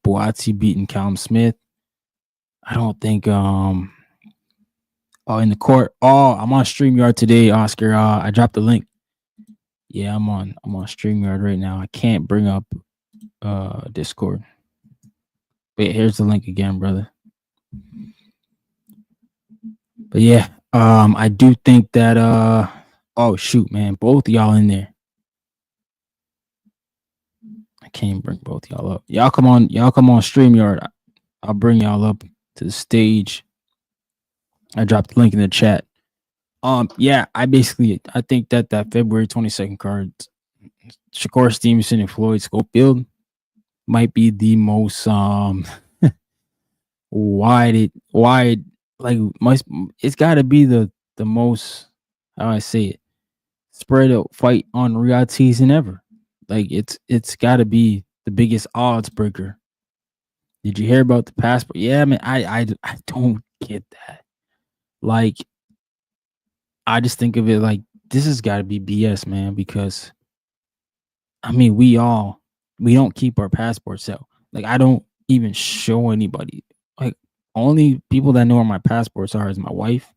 Boatsi beating Callum Smith. I don't think in the court. Oh, I'm on StreamYard today, Oscar. I dropped the link. Yeah, I'm on StreamYard right now. I can't bring up Discord. But here's the link again, brother. But yeah, I do think that oh shoot, man, both of y'all in there. I can't bring both y'all up. Y'all come on StreamYard. I'll bring y'all up to the stage. I dropped the link in the chat. Yeah, I think that February 22nd card, Shakur Stevenson and Floyd Schofield might be the most wide like it's got to be the most, how I say it, spread out fight on Riyadh season ever. Like it's got to be the biggest odds breaker. Did you hear about the passport? Yeah, man, I don't get that. Like, I just think of it like this has got to be BS, man, because I mean, we don't keep our passports out. Like, I don't even show anybody. Like, only people that know where my passports are is my wife,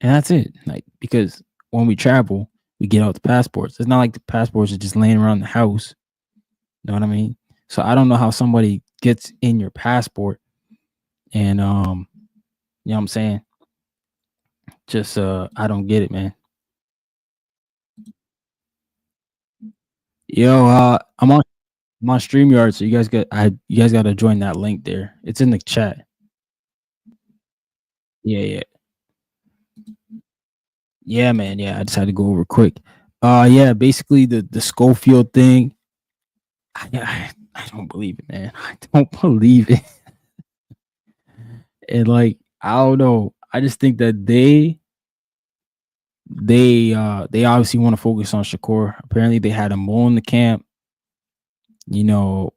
and that's it. Like, because when we travel, we get out the passports. It's not like the passports are just laying around the house. You know what I mean? So I don't know how somebody gets in your passport, and you know what I'm saying? Just I don't get it, man. Yo, I'm on StreamYard, so you guys got to join that link there. It's in the chat. Yeah, man. Yeah, I just had to go over quick. Yeah, basically the Schofield thing. I don't believe it, man. I don't believe it. And like, I don't know. I just think that they obviously want to focus on Shakur. Apparently they had him in the camp. You know,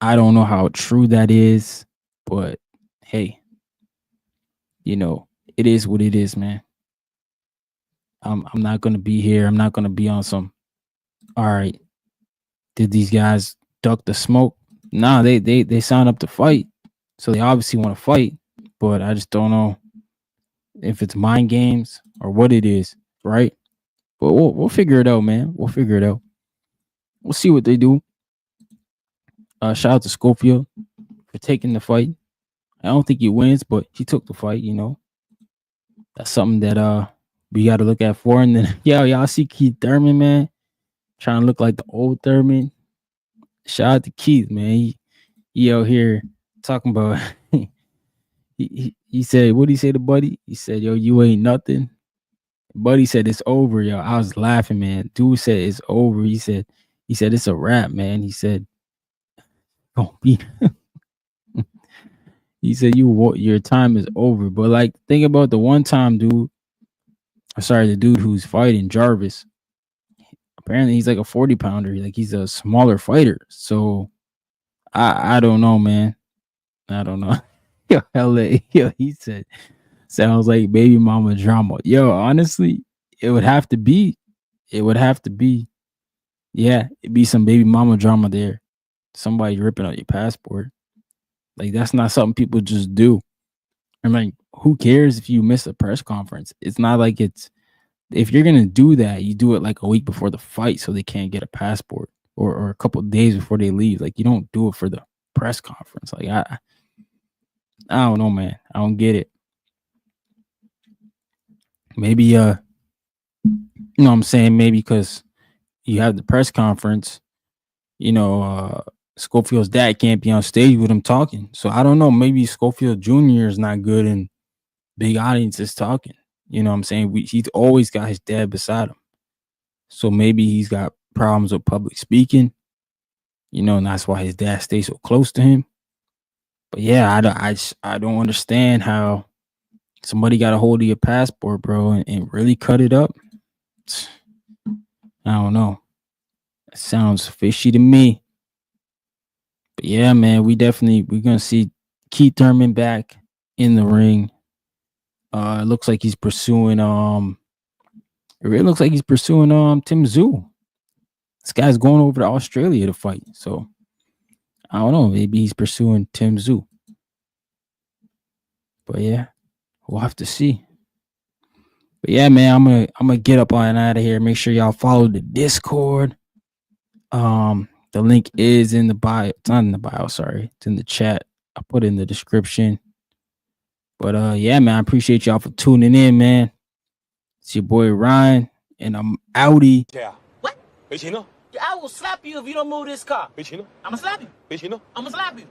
I don't know how true that is, but hey, you know, it is what it is, man. I'm not gonna be here. I'm not gonna be on some. All right, did these guys duck the smoke? Nah, they signed up to fight, so they obviously want to fight. But I just don't know if it's mind games or what it is, right? But we'll figure it out, man. We'll figure it out. We'll see what they do. Shout out to Schofield for taking the fight. I don't think he wins, but he took the fight. You know, that's something that we got to look at for. And then y'all see Keith Thurman, man, trying to look like the old Thurman. Shout out to Keith, man. He out here talking about. he said, what did he say to Buddy? He said, "Yo, you ain't nothing." Buddy said it's over, yo. I was laughing, man. Dude said it's over. He said it's a wrap, man. He said, "Don't be." He said your time is over. But like, think about the one time dude. Sorry, the dude who's fighting Jarvis. Apparently, he's like a 40-pounder. Like he's a smaller fighter. So I don't know, man. I don't know. Yo, LA. Yo, he said sounds like baby mama drama. Yo, honestly, it would have to be. It would have to be. Yeah, it'd be some baby mama drama there. Somebody ripping out your passport. Like that's not something people just do. I'm like, who cares if you miss a press conference? It's not like it's if you're gonna do that, you do it like a week before the fight so they can't get a passport or a couple of days before they leave. Like you don't do it for the press conference. Like I don't know, man. I don't get it. Maybe you know what I'm saying? Maybe because you have the press conference, you know, Schofield's dad can't be on stage with him talking. So I don't know. Maybe Schofield Jr. is not good in big audiences talking. You know what I'm saying? He's always got his dad beside him. So maybe he's got problems with public speaking, you know, and that's why his dad stays so close to him. But yeah, I don't understand how somebody got a hold of your passport, bro, and really cut it up. I don't know. It sounds fishy to me. But yeah, man, we're gonna see Keith Thurman back in the ring. It looks like he's pursuing it really looks like he's pursuing Tim Tszyu. This guy's going over to Australia to fight. So I don't know, maybe he's pursuing Tim Tszyu. But yeah, we'll have to see. But yeah, man, I'm gonna get up on out of here. Make sure y'all follow the Discord. The link is in the bio. It's not in the bio, sorry. It's in the chat. I put it in the description. But yeah, man, I appreciate y'all for tuning in, man. It's your boy Ryan, and I'm outie. Yeah. What? I will slap you if you don't move this car. I'm gonna slap you. I'm gonna slap you.